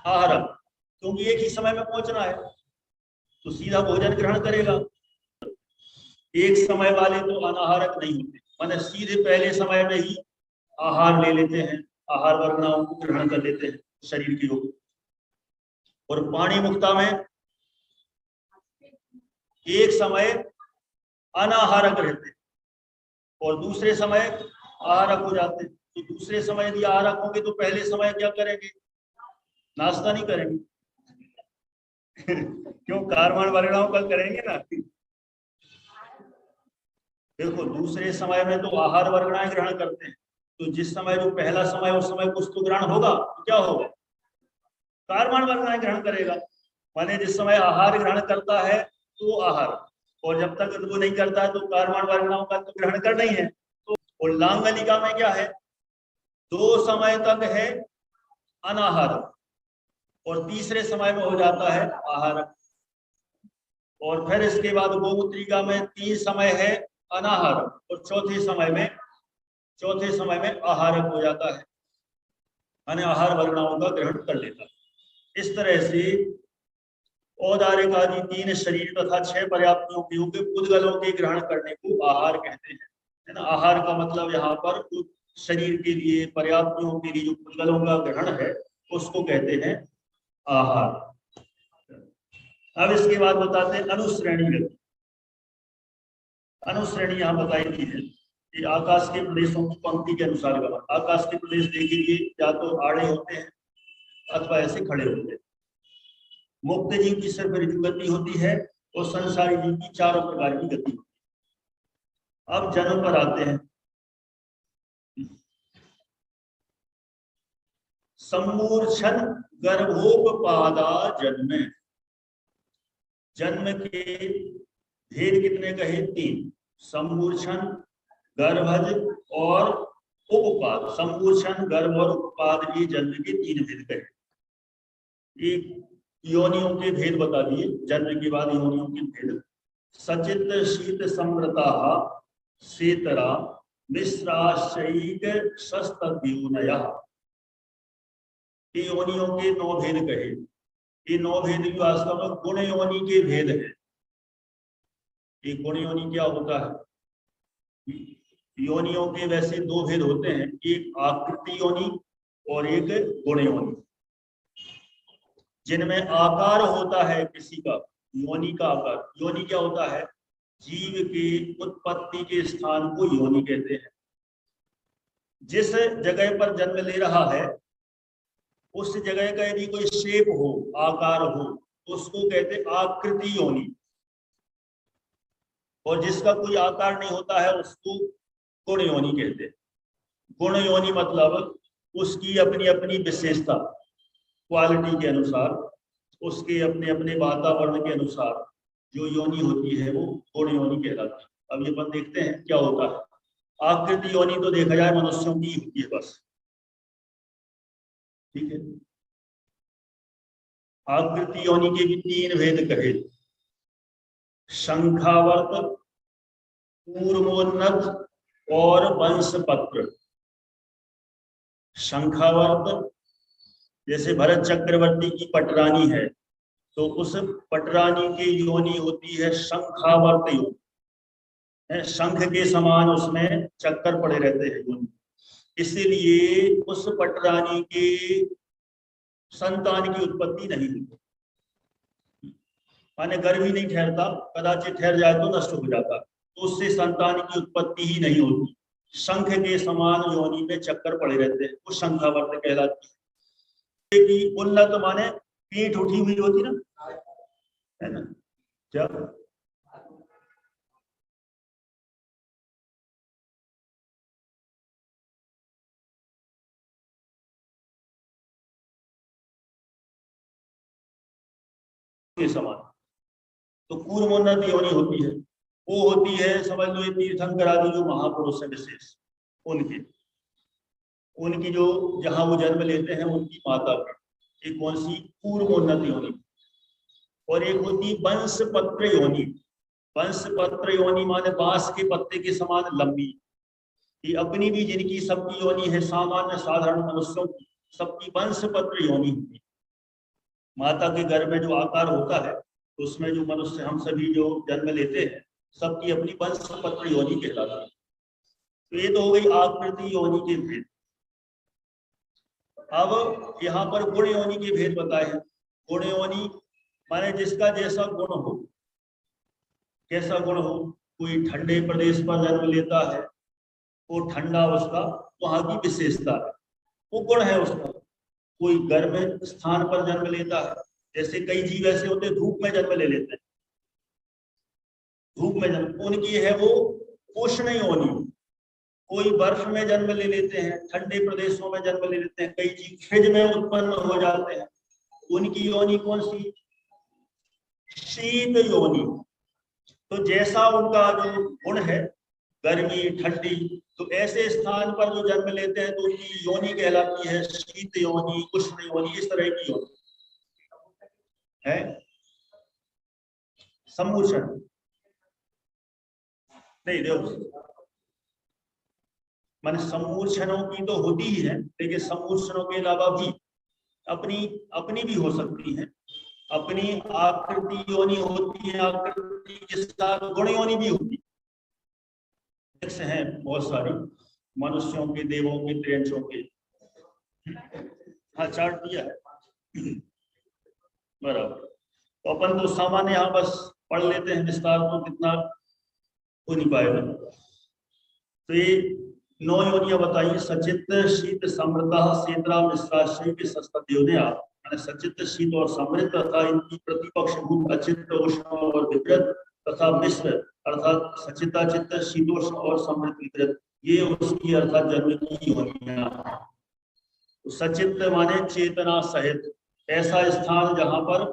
आहारक, क्योंकि एक ही समय में पहुंचना है तो सीधा भोजन ग्रहण करेगा। एक समय वाले तो अनाहारक नहीं होते, माने सीधे पहले समय में ही आहार ले लेते हैं, आहार वर्गणाओं को ग्रहण कर लेते हैं शरीर के योग्य। और पाणी मुक्ता में एक समय अनाहारक रहते और दूसरे समय आहारक हो जाते। तो दूसरे समय यदि आहारक होंगे तो पहले समय क्या करेंगे? नाश्ता नहीं करेंगे। क्यों? कार्बन वर्गणाओं का करेंगे ना। देखो दूसरे समय में तो आहार वर्गणाएं ग्रहण करते हैं, तो जिस समय जो पहला समय उस समय कुछ तो ग्रहण होगा, तो क्या होगा? कार्बन वर्गणाएं ग्रहण करेगा। माने जिस समय आहार ग्रहण करता है तो आहार, और जब तक वो नहीं करता है तो कार्बन वर्गणाओं का तो ग्रहण करना ही है। तो और लांगलिका में क्या है? 2 समय तक है अनाहारक और तीसरे समय में हो जाता है आहारक। और फिर इसके बाद गोमुद्रिका में 3 समय है अनाहारक और चौथे समय में आहारक हो जाता है, यानी आहार वर्गणाओं का ग्रहण कर लेता है। इस तरह से औदारिक आदि 3 शरीर तथा 6 पर्याप्तियों के योग्य पुद्गलों के ग्रहण करने को आहार कहते हैं, है ना। आहार का मतलब यहाँ पर शरीर के लिए, पर्याप्तियों के लिए जो पुद्गलों का ग्रहण है उसको कहते हैं आहार। अब इसके बाद बताते हैं अनुश्रेणी गति। अनुश्रेणी यहाँ बताई गई है कि आकाश के प्रदेशों की पंक्ति के अनुसार गमन। आकाश के प्रदेश देखिए या तो आड़े होते हैं अथवा ऐसे खड़े होते हैं। मुक्त जीव की सिर्फ ऋजु गति होती है और संसारी जीव की 4 प्रकार की गति होती है। अब जन्म पर आते हैं। सम्मूर्छन गर्भोपपादा जन्म। जन्म के भेद कितने कहे? 3। सम्मूर्छन, गर्भज और उपपाद। सम्मूर्छन, गर्भ और उपपाद, ये जन्म के 3 भेद कहे। एक योनियों के भेद बता दिए, जन्म के बाद योनियों के भेद। सचित शीत समृता सेतरा मिश्राशयिक शस्तद्योनया। ये योनियों के 9 भेद कहे। ये 9 भेद की वास्तव में गुण योनि के भेद है। ये गुण योनि क्या होता है? योनियों के वैसे 2 भेद होते हैं, एक आकृति योनि और एक गुण योनि। जिनमें आकार होता है किसी का, योनि का आकार। योनि क्या होता है? जीव की उत्पत्ति के स्थान को योनि कहते हैं। जिस जगह पर जन्म ले रहा है उस जगह का यदि कोई शेप हो, आकार हो, तो उसको कहते हैं आकृति योनि। और जिसका कोई आकार नहीं होता है उसको गुण योनि कहते हैं। गुण योनि मतलब उसकी अपनी अपनी विशेषता, क्वालिटी के अनुसार, उसके अपने अपने वातावरण के अनुसार जो योनि होती है वो गुण योनि कहलाती है। अब ये अपन देखते हैं क्या होता है। आकृति योनि तो देखा जाए मनुष्यों की होती है बस, ठीक है। आकृति योनि के भी 3 भेद कहे। शंखावर्त, पूर्वोन्नत और वंशपत्र। शंखावर्त जैसे भरत चक्रवर्ती की पटरानी है, तो उस पटरानी की योनि होती है शंखावर्त योनि। शंख के समान उसमें चक्कर पड़े रहते हैं योनि, इसीलिए उस पटरानी के संतान की उत्पत्ति नहीं होती। माने गर्भ ही नहीं ठहरता, कदाचित ठहर जाए तो नष्ट हो जाता, तो उससे संतान की उत्पत्ति ही नहीं होती। शंख के समान योनि में चक्कर पड़े रहते हैं, वो शंखावर्त कहलाती है। कि उन्नत माने पीठ उठी हुई होती ना, है ना। क्या के समान। तो कूर्मोन्नत योनि होती है, वो होती है समझ लो ये तीर्थंकर आदि जो महापुरुष है विशेष, उनकी जो जहाँ वो जन्म लेते हैं उनकी माता की, एक कौन सी कूर्मोन्नत योनि। और एक होती वंशपत्र योनि। वंशपत्र योनि माने बांस के पत्ते के समान लंबी। ये अपनी भी जिनकी सबकी योनि है सामान्य साधारण मनुष्यों की, सबकी वंशपत्र योनि होती है। माता के गर्भ में जो आकार होता है उसमें जो मनुष्य हम सभी जो जन्म लेते हैं सबकी अपनी वंशपत्र योनि कहलाती है। तो ये तो हो गई आकृति योनि के भेद। अब यहाँ पर गुण योनि के भेद बताए हैं। गुण योनि माने जिसका जैसा गुण हो, कैसा गुण हो। कोई ठंडे प्रदेश पर जन्म लेता है, वो ठंडा उसका वहां की विशेषता है, वो गुण है उसका। कोई गर्म स्थान पर जन्म लेता है, जैसे कई जीव ऐसे होते हैं धूप में जन्म ले लेते हैं, धूप में जन्म, उनकी है वो उष्ण योनि। कोई बर्फ में जन्म ले लेते हैं, ठंडे प्रदेशों में जन्म ले लेते हैं, कई जीव फ्रिज में उत्पन्न हो जाते हैं, उनकी योनि कौन सी, शीत योनि। तो जैसा उनका जो गुण है, गर्मी ठंडी, तो ऐसे स्थान पर जो जन्म लेते हैं तो उनकी योनि कहलाती है शीत योनि, उष्ण योनि, इस तरह की योनि है। सम्मूर्छन नहीं, देखो माने सम्मूर्छनों की तो होती ही है, लेकिन सम्मूर्छनों के अलावा भी अपनी अपनी भी हो सकती है। अपनी आकृति योनि होती है, आकृति के साथ गुण योनि भी होती है। हैं बहुत सारी मनुष्यों के, देवों के, त्रियंशों के। हाँ चार्ट दिया है बराबर। तो अपन तो सामान्य यहाँ बस पढ़ लेते हैं, विस्तार तो कितना हो नहीं पाएगा। तो ये 9 योनियां बताइए। सचित शीत समृता सेन्द्रा मिश्राश्रय के सस्तयोदया, सचित शीत और समृद्ध तथा इनकी प्रतिपक्ष भूत अचित उष्ण और विकृत तथा मिश्र अर्थात सचिता चित्त शीतोष्ण और समृद्ध विकृत, ये उसकी अर्थात जन्म की योनियां। तो सचित माने चेतना सहित, ऐसा स्थान जहां पर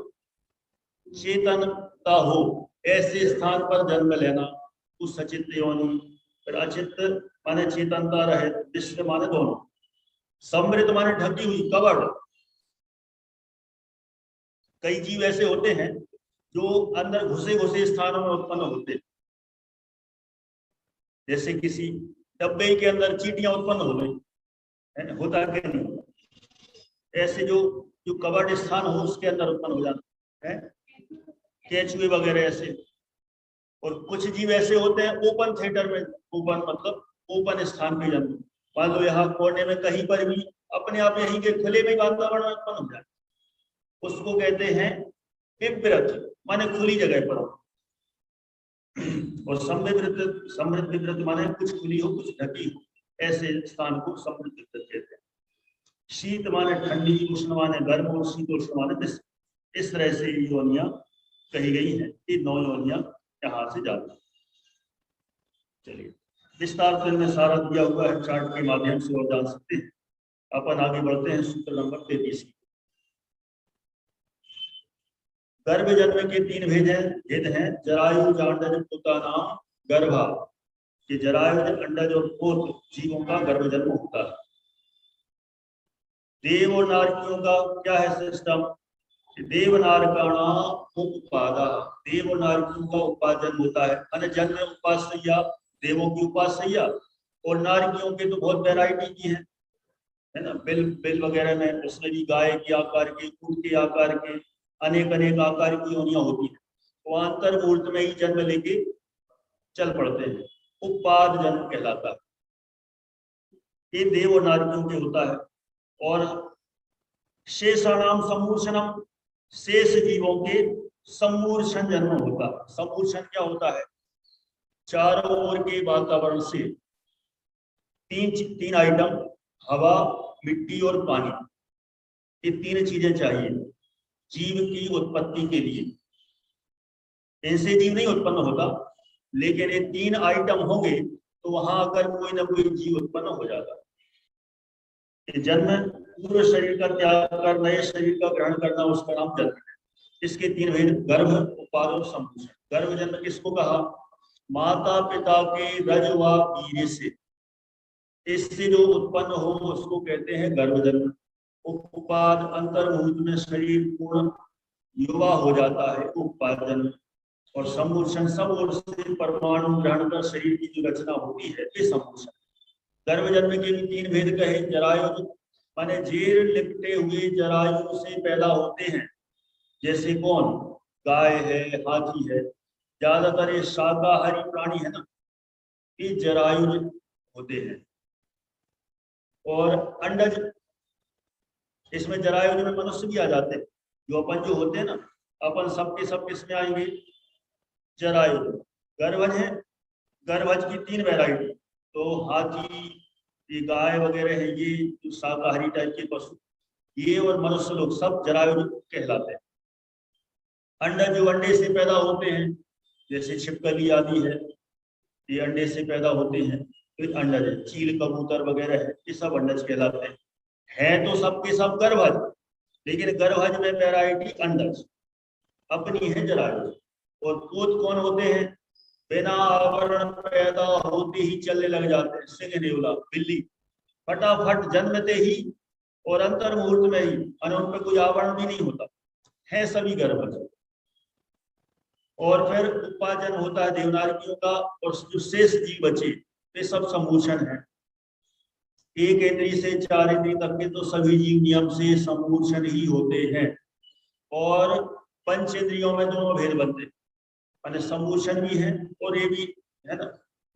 चेतनता हो, ऐसे स्थान पर जन्म लेना उस सचित योनि। फिर अचित माने चेतनता रहे, मिश्र माने दोनों, समृद्ध माने ढकी हुई, कवर्ड। कई जीव ऐसे होते हैं जो अंदर घुसे घुसे स्थानों में उत्पन्न होते हैं, जैसे किसी डब्बे के अंदर चींटियां उत्पन्न हो गई, होता है कि नहीं, ऐसे जो जो कवर्ड स्थान हो उसके अंदर उत्पन्न हो जाता है, केचुए वगैरह ऐसे। और कुछ जीव ऐसे होते हैं ओपन थिएटर में, ओपन मतलब ओपन स्थान पे जन्म, मान लो यहाँ कोने में कहीं पर भी अपने आप यहीं के खुले में वातावरण उत्पन्न हो जाए, उसको कहते हैं विवृत माने खुली जगह पर। और समृद्ध विवृत माने कुछ खुली हो कुछ ढकी हो, ऐसे स्थान को समृद्ध विवृत कहते हैं। शीत माने ठंडी, उष्ण माने गर्म और शीतोष्ण माने मिश्र। इस तरह से योनियां कही गई हैं। ये 9 योनियां यहाँ से जाती। चलिए विस्तार से इनमें सारा दिया हुआ है चार्ट के माध्यम से, और जान सकते हैं। अपन आगे बढ़ते हैं सूत्र नंबर 33। गर्भ जन्म के 3 भेद हैं। जरायु जांडज पोता नाम गर्भा, कि जरायुज अंडज और पोत जीवों का गर्भ जन्म होता है। देव और नारकियों का क्या है सिस्टम, देव नारकाणाम उपादा, देव और नारकियों का उपार्जन होता है, माने जन्म उपासया, देवों की उपासया, और नारकियों के तो बहुत वैरायटी की है ना, बिल वगैरह में उसमें भी गाय के आकार के, ऊंट के आकार के, अनेक अनेक आकार की योनियां होती है। वो अंतर मूर्त में ही जन्म लेके चल पड़ते हैं, उपाद जन्म कहलाता है। ये देव और नारकियों के होता है। और शेषाणाम सम्मूर्छनम, शेष जीवों के सम्मूर्छन जन्म होता है। सम्मूर्छन क्या होता है, चारों ओर के वातावरण से तीन आइटम, हवा, मिट्टी और पानी, ये 3 चीजें चाहिए जीव की उत्पत्ति के लिए। इनसे जीव नहीं उत्पन्न होता, लेकिन ये 3 आइटम होंगे तो वहां अगर कोई ना कोई जीव उत्पन्न हो जाता है। जन्म, पूर्व शरीर का त्याग कर नए शरीर का ग्रहण करना, उसका नाम जन्म है। इसके 3 भेद, गर्भ, उपाद और संभूषण। गर्भ जन्म किसको कहा? माता पिता के रज व वीर्य से, इससे जो उत्पन्न हो उसको कहते हैं गर्भ जन्म। उपाद, अंतर्मुहूर्त में शरीर पूर्ण युवा हो जाता है, उपाद जन्म। और संभूषण, सब ओर से परमाणु ग्रहण कर शरीर की जो रचना होती है, ये संभूषण। गर्भ जन्म के भी 3 भेद कहे। जरायु माने जेर लिपटे हुए जरायु से पैदा होते हैं, जैसे कौन? गाय है, हाथी है, ज्यादातर ये शाकाहारी प्राणी है ना, ये जरायुज होते हैं। और अंडज, इसमें जरायुज में मनुष्य भी आ जाते हैं। जो अपन जो होते हैं ना, अपन सबके सब किसमें आएंगे? जरायुज। गर्भज है, गर्भज की 3 वैरायटी, तो हाथी, ये गाय वगैरह है, ये जो शाकाहारी टाइप के पशु, ये और मनुष्य लोग सब जरायुज कहलाते हैं। अंडज जो अंडे से पैदा होते हैं, जैसे छिपकली आदि है, ये अंडे से पैदा होते हैं, तो अंडज है। चील, कबूतर वगैरह है, ये सब अंडज कहलाते हैं। है तो सबके सब गर्भज, लेकिन गर्भज में वैरायटी अंडज, अपनी है जरायुज। और पूत कौन होते हैं? बिना आवरण पैदा होते ही चलने लग जाते हैं, सिंह नेवला, बिल्ली, फटाफट जन्मते ही और अंतर मुहूर्त में ही, उन पर कोई आवरण भी नहीं होता है, सभी गर्भज। और फिर उपार्जन होता है देवनारियों का, और जो शेष जीव बचे वे सब संभूषण है। 1 इंद्रिय से 4 इंद्रिय तक के तो सभी जीव नियम से संभूषण ही होते हैं। और पंच इंद्रियों में दोनों भेद बनते हैं, माने संभूषण भी है और ये भी है ना,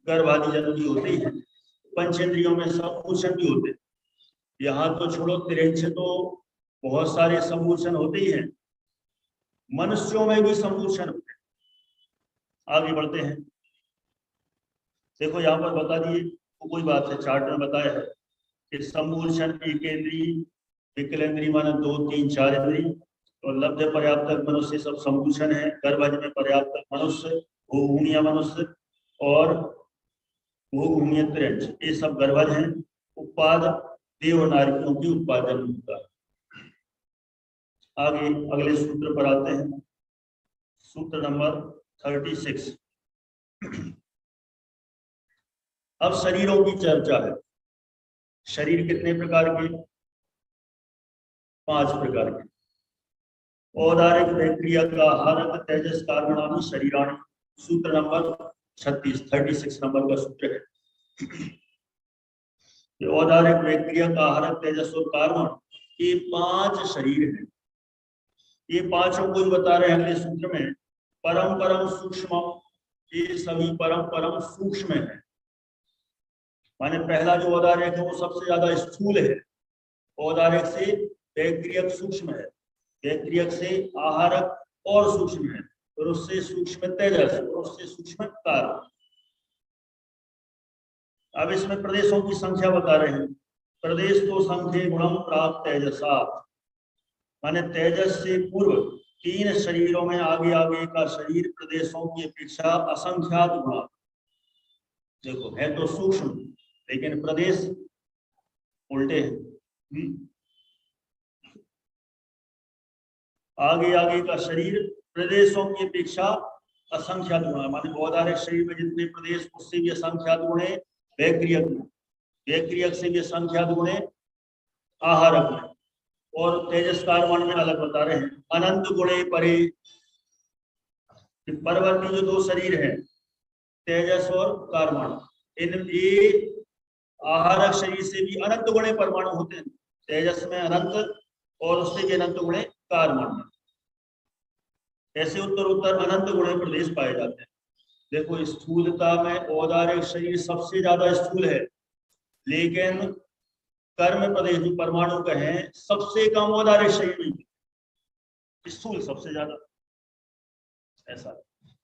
गर्भादि जन्म भी होते ही है। पंचेंद्रियों में संभूषण भी होते हैं। यहाँ तो छोड़ो, तिरंछ तो बहुत सारे संभूषण होते ही हैं, मनुष्यों में भी संभूषण होते हैं। आगे बढ़ते हैं। देखो यहाँ पर बता दिए, तो कोई बात है, चार्ट में बताया है कि संभूषण 1 इंद्रिय, विकलेंद्रिय माने 2, 3, 4 इंद्रिय, और लब्ध पर्याप्त मनुष्य सब संभूषण है। गर्भज में पर्याप्त मनुष्य, भूभूमिया मनुष्य और भूभूमिय तिरंछ, ये सब गर्भज हैं। उत्पाद देव नारियों की उत्पादन होता है। आगे अगले सूत्र पर आते हैं, सूत्र नंबर 36। अब शरीरों की चर्चा है। शरीर कितने प्रकार के? 5 प्रकार के। औदारिक, बैक्टीरिया का, हारक, तेजस, कार्बनानी, शरीराणी। सूत्र नंबर 36 नंबर का सूत्र है। औदारिक, बैक्टीरिया का, हारक, तेजस और कार्बन, ये 5 शरीर हैं। ये पांचों को बता रहे हैं अगले सूत्र में। परम परम सूक्ष्म, ये सभी परम परम सूक्ष्म है। माने पहला जो औदारिक है वो सबसे ज्यादा स्थूल है, औदारिक से बैक्टीरियक सूक्ष्म है, बैक्टीरियक से आहारक और सूक्ष्म है, और उससे सूक्ष्म तेजस और उससे सूक्ष्म कार्बन। अब इसमें प्रदेशों की संख्या बता रहे हैं। प्रदेश तो संख्या गुणम प्राप्त तेजसा, माने तेजस से पूर्व 3 शरीरों में आगे आगे का शरीर प्रदेशों की अपेक्षा असंख्यात गुणा। देखो है तो सूक्ष्म, लेकिन प्रदेश उल्टे हैं। आगे आगे का शरीर प्रदेशों की अपेक्षा असंख्यात गुणा, माने औदारिक शरीर में जितने प्रदेश उससे भी असंख्यात गुणे बैक्टीरियक में, बैक्टीरियक से भी असंख्यात गुणे आहारक में, और तेजस कार्बन में अलग बता रहे हैं। अनंत गुणे परे, परवर्ती जो 2 शरीर हैं तेजस और कार्बन, इनके आहारक शरीर से भी अनंत गुणे परमाणु होते हैं। तेजस में अनंत और उससे भी अनंत गुणे कार्बन में। ऐसे उत्तर उत्तर अनंत गुणे प्रदेश पाए जाते हैं। देखो स्थूलता में औदारिक शरीर सबसे ज्यादा स्थूल है, लेकिन कर्म प्रदेश जो परमाणु का है सबसे कम औदारिक शरीर में, स्थूल सबसे ज्यादा। ऐसा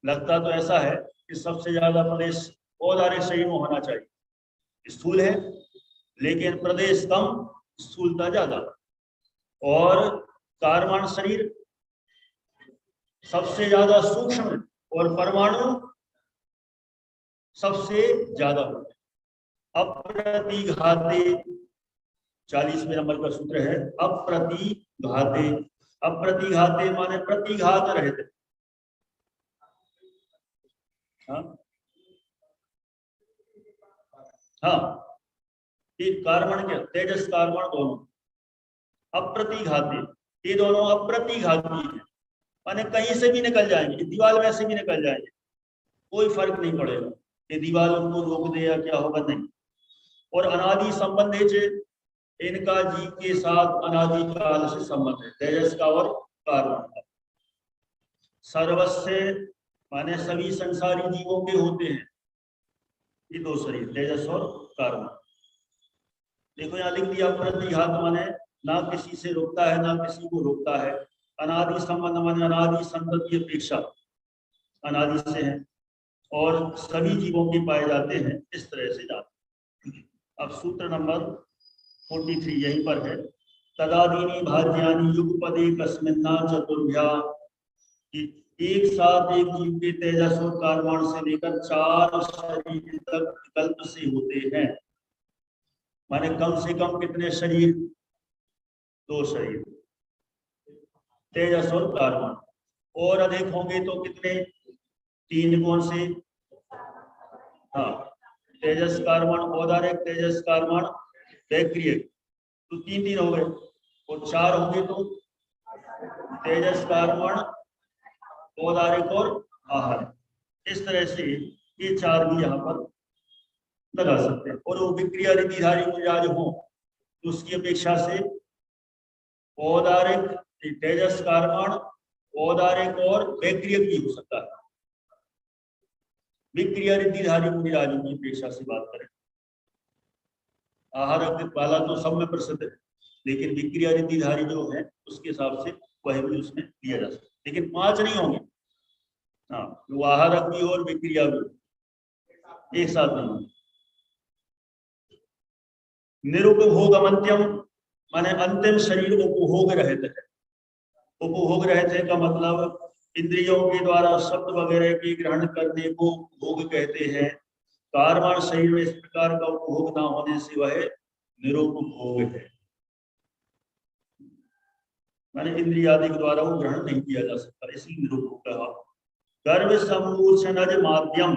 लगता तो ऐसा है कि सबसे ज्यादा प्रदेश औदारिक शरीर में होना चाहिए, स्थूल है लेकिन प्रदेश कम, स्थूलता ज्यादा। और कार्बन शरीर सबसे ज्यादा सूक्ष्म और परमाणु सबसे ज्यादा होते हैं। अप्रतिघाते 40वें नंबर का सूत्र है, अप्रतिघाते अप्रतिघाते माने प्रतिघात रहित। हाँ हाँ, ये कार्बन क्या, तेजस कार्बन दोनों अप्रतिघाती, ये दोनों अप्रतिघाती है, माने कहीं से भी निकल जाएंगे, दीवार में से भी निकल जाएंगे, कोई फर्क नहीं पड़ेगा ये दीवार उनको रोक दे या क्या होगा, नहीं। और अनादि संबंध है, इनका जीव के साथ अनादि काल से संबंध है, तेजस का और कार्बन का। सर्वस्व माने सभी संसारी जीवों के होते हैं ये दो शरीर, तेजस और कार्बन। देखो यहाँ लिख दिया प्रतिघात माने ना किसी से रोकता है ना किसी को रोकता है। अनादि संबंध माने अनादि संतति अपेक्षा अनादि से है और सभी जीवों के पाए जाते हैं, इस तरह से जाते हैं। अब सूत्र नंबर 43 यहीं पर है। तदादीनी भाज्यानि युगपदे कस्मिन्ना चतुर्भ्या, एक साथ एक जीव के तेजस और कार्बन से लेकर 4 शरीर तक विकल्प से होते हैं, माने कम से कम कितने शरीर, 2 शरीर तेजस और कार्बन, और अधिक होंगे तो कितने, 3, कौन से, हाँ तेजस कार्बन औदारिक तेजस कार्बन बैक्टीरियल, तो 3 हो गए, और 4 होंगे तो तेजस कार्बन औदारिक और आहार। इस तरह से ये 4 भी यहाँ पर लगा सकते हैं। और वो विक्रिया रिधिधारी मिजाज हो तो उसकी अपेक्षा से औदारिक तेजस कार्बन औदारिक और बैक्टीरियल भी हो सकता है। विक्रिया रिधिधारी मिजाज की अपेक्षा से बात करें, आहार वाला तो सब में प्रसिद्ध है, लेकिन विक्रिया रिधिधारी जो है उसके हिसाब से वह भी उसमें लिया जा सकता है, लेकिन 5 नहीं होंगे। हाँ, वो आहारक भी और विक्रिया भी एक साथ नहीं होंगे। निरुपभोगमंत्यम माने अंतिम शरीर उपभोग रहित है। उपभोग रहित है का मतलब इंद्रियों के द्वारा शब्द वगैरह के ग्रहण करने को भोग कहते हैं। कार्बन शरीर में इस प्रकार का उपभोग ना होने से वह निरुपभोग है, माने इंद्रियादि के द्वारा वो ग्रहण नहीं किया जा सकता, इसलिए निरुपभोग कहा। गर्भ संपूषणज माध्यम,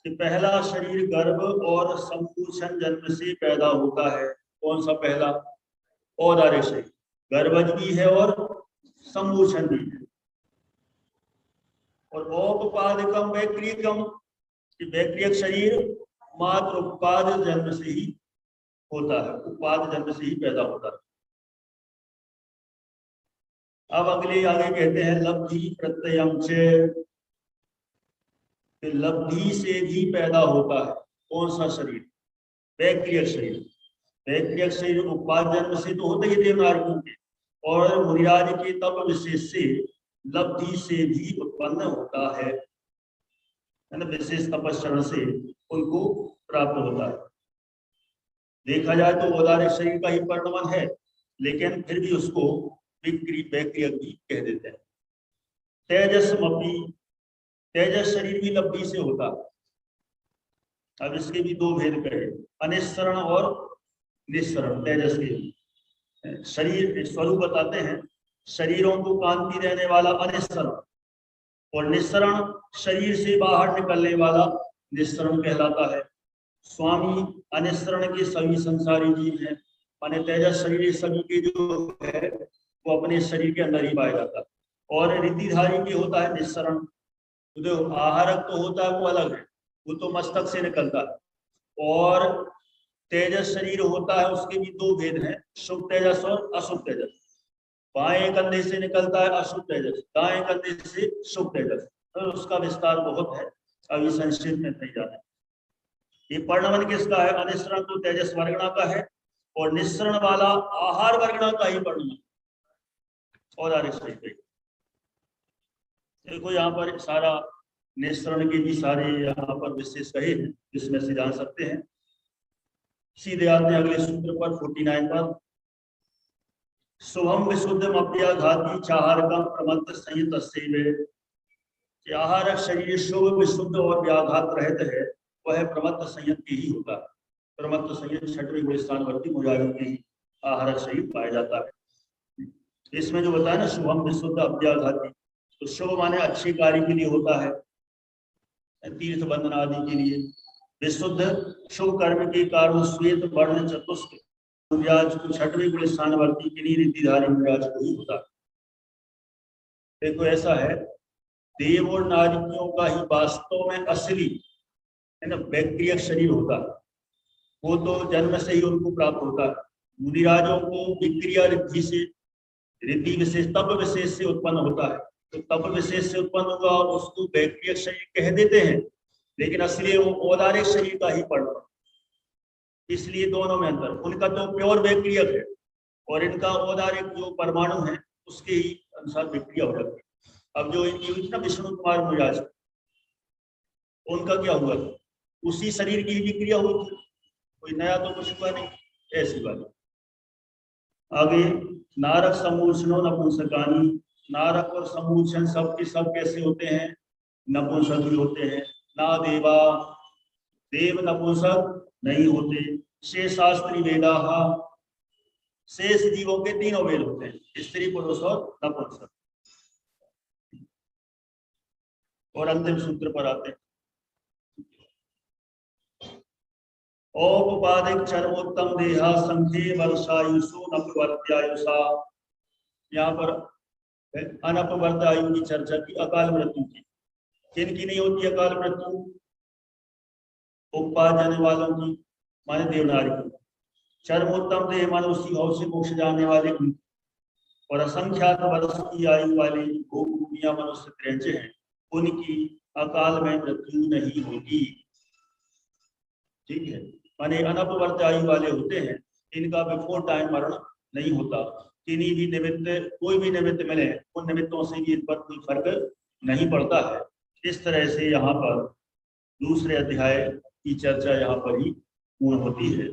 पहला शरीर गर्भ और संपूषण जन्म से पैदा होता है। कौन सा पहला, औदारिक शरीर, गर्भज भी है और संपूषण भी है। और औपपादिकम वैक्रियकम, वैक्रियक शरीर मात्र उपाद जन्म से ही होता है, उपाद जन्म से ही पैदा होता है। अब अगले आगे कहते हैं लब्धि प्रत्ययम च, लब्धि से भी पैदा होता है। कौन सा शरीर, वैक्रियक शरीर। वैक्रियक शरीर उपाद जन्म से तो होता ही देवनारियों के, और मुनिराज के तप विशेष से लब्धि से भी उत्पन्न होता है, विशेष तपस्या से उनको प्राप्त होता है। देखा जाए तो औदारिक शरीर का ही परिणमन है, लेकिन फिर भी उसको वैक्रियक भी कह देते हैं। तेजस्मपि, तेजस शरीर भी लब्धि से होता है। अब इसके भी 2 भेद कहे, अनिस्सरण और निस्सरण। तेजस के शरीर स्वरूप बताते हैं, शरीरों को कांति देने वाला अनिस्सरण, और निस्सरण शरीर से बाहर निकलने वाला निस्सरण कहलाता है। स्वामी अनिस्सरण के सभी संसारी जीव हैं, माने तेजस शरीर सभी के जो है वो अपने शरीर के अंदर ही पाया जाता है। और रिद्धिधारी के होता है निस्सरण, तो आहारक तो होता है वो अलग है, वो तो मस्तक से निकलता है। और तेजस शरीर होता है, उसके भी 2 भेद हैं, शुभ तेजस और अशुभ तेजस। बाएं कंधे से निकलता है अशुभ तेजस, दाएं कंधे से शुभ तेजस, तो उसका विस्तार बहुत है, अभी संक्षेप में नहीं जाना। ये परिणमन किसका है, अनिस्सरण तो तेजस वर्गणा का है, और निस्सरण वाला आहार वर्गणा का ही परिणमन औदारिक शरीर। देखो यहाँ पर सारा निस्सरण के भी सारे यहाँ पर विशेष कहे हैं, जिसमें से जान सकते हैं। सीधे आते हैं अगले सूत्र पर 49 पर। शुभम विशुद्धम अप्याघाती चाहारकम प्रमत्त संयत, आहारक शरीर शुभ विशुद्ध और व्याघात रहित है, वह प्रमत्त संयत के ही होता है। प्रमत्त संयत 6वें गुण स्थानवर्ती मुजाहिद के ही आहारक शरीर पाया जाता है। इसमें जो बताया ना शुभम विशुद्ध अभ्याघाती, तो शुभ माने अच्छे कार्य के लिए होता है, तीर्थ बंधन आदि के लिए। विशुद्ध शुभ कर्म के कारण श्वेत वर्ण चतुष्क मुराज को छठवें गुण स्थानवर्ती किन्हीं रिद्धिधारी मुराज को ही होता है। देखो ऐसा है, देव और नारियों का ही वास्तव में असली है ना वैक्रियक शरीर होता है, वो तो जन्म से ही उनको प्राप्त होता है। मुनिराजों को विक्रिया रिद्धि से, रिद्धि विशेष तप विशेष से उत्पन्न होता है, तो तप विशेष से उत्पन्न हुआ उसको वैक्रियक शरीर कह देते हैं, लेकिन असली वो औदारिक शरीर का ही परिणाम, इसलिए दोनों में अंतर। उनका तो प्योर वैक्रियक है और इनका औदारिक जो परमाणु है उसके ही अनुसार विक्रिया हो जाती है। अब जो इनकी हुई ना विष्णु कुमार मुराज, उनका क्या हुआ, उसी शरीर की विक्रिया हुई थी, कोई नया तो कुछ हुआ नहीं, ऐसी बात। आगे नारक समूर्छनो नपुंसकानी, नारक और समूर्छन सब के सब कैसे होते हैं, नपुंसक ही होते हैं। ना देवा, देव नपुंसक नहीं होते। शेषास्त्री वेदा, शेष जीवों के तीनों वेद होते हैं, स्त्री पुरुष और नपुंसक। और अंतिम सूत्र पर आते हैं, औपपादिक चरमोत्तम देहा संख्ये वर्षायुषो नपवर्त्यायुषा। यहाँ पर अनपवर्त आयु की चर्चा की, अकाल मृत्यु की। किनकी नहीं होती अकाल मृत्यु, उपपाद जाने वालों की माने देवनारी की। चरमोत्तम देह माने उसी भाव से मोक्ष जाने वाले की। और असंख्यात वर्ष की आयु वाले भोग भूमिया मनुष्य त्रैंचे हैं, उनकी अकाल में मृत्यु नहीं होगी। ठीक है, माने अनपवर्त आयु वाले होते हैं, इनका बिफोर टाइम मरण नहीं होता। किन्हीं भी निमित्त, कोई भी निमित्त मिले, उन निमित्तों से भी इन पर कोई फर्क नहीं पड़ता है। इस तरह से यहाँ पर दूसरे अध्याय की चर्चा यहाँ पर ही पूर्ण होती है।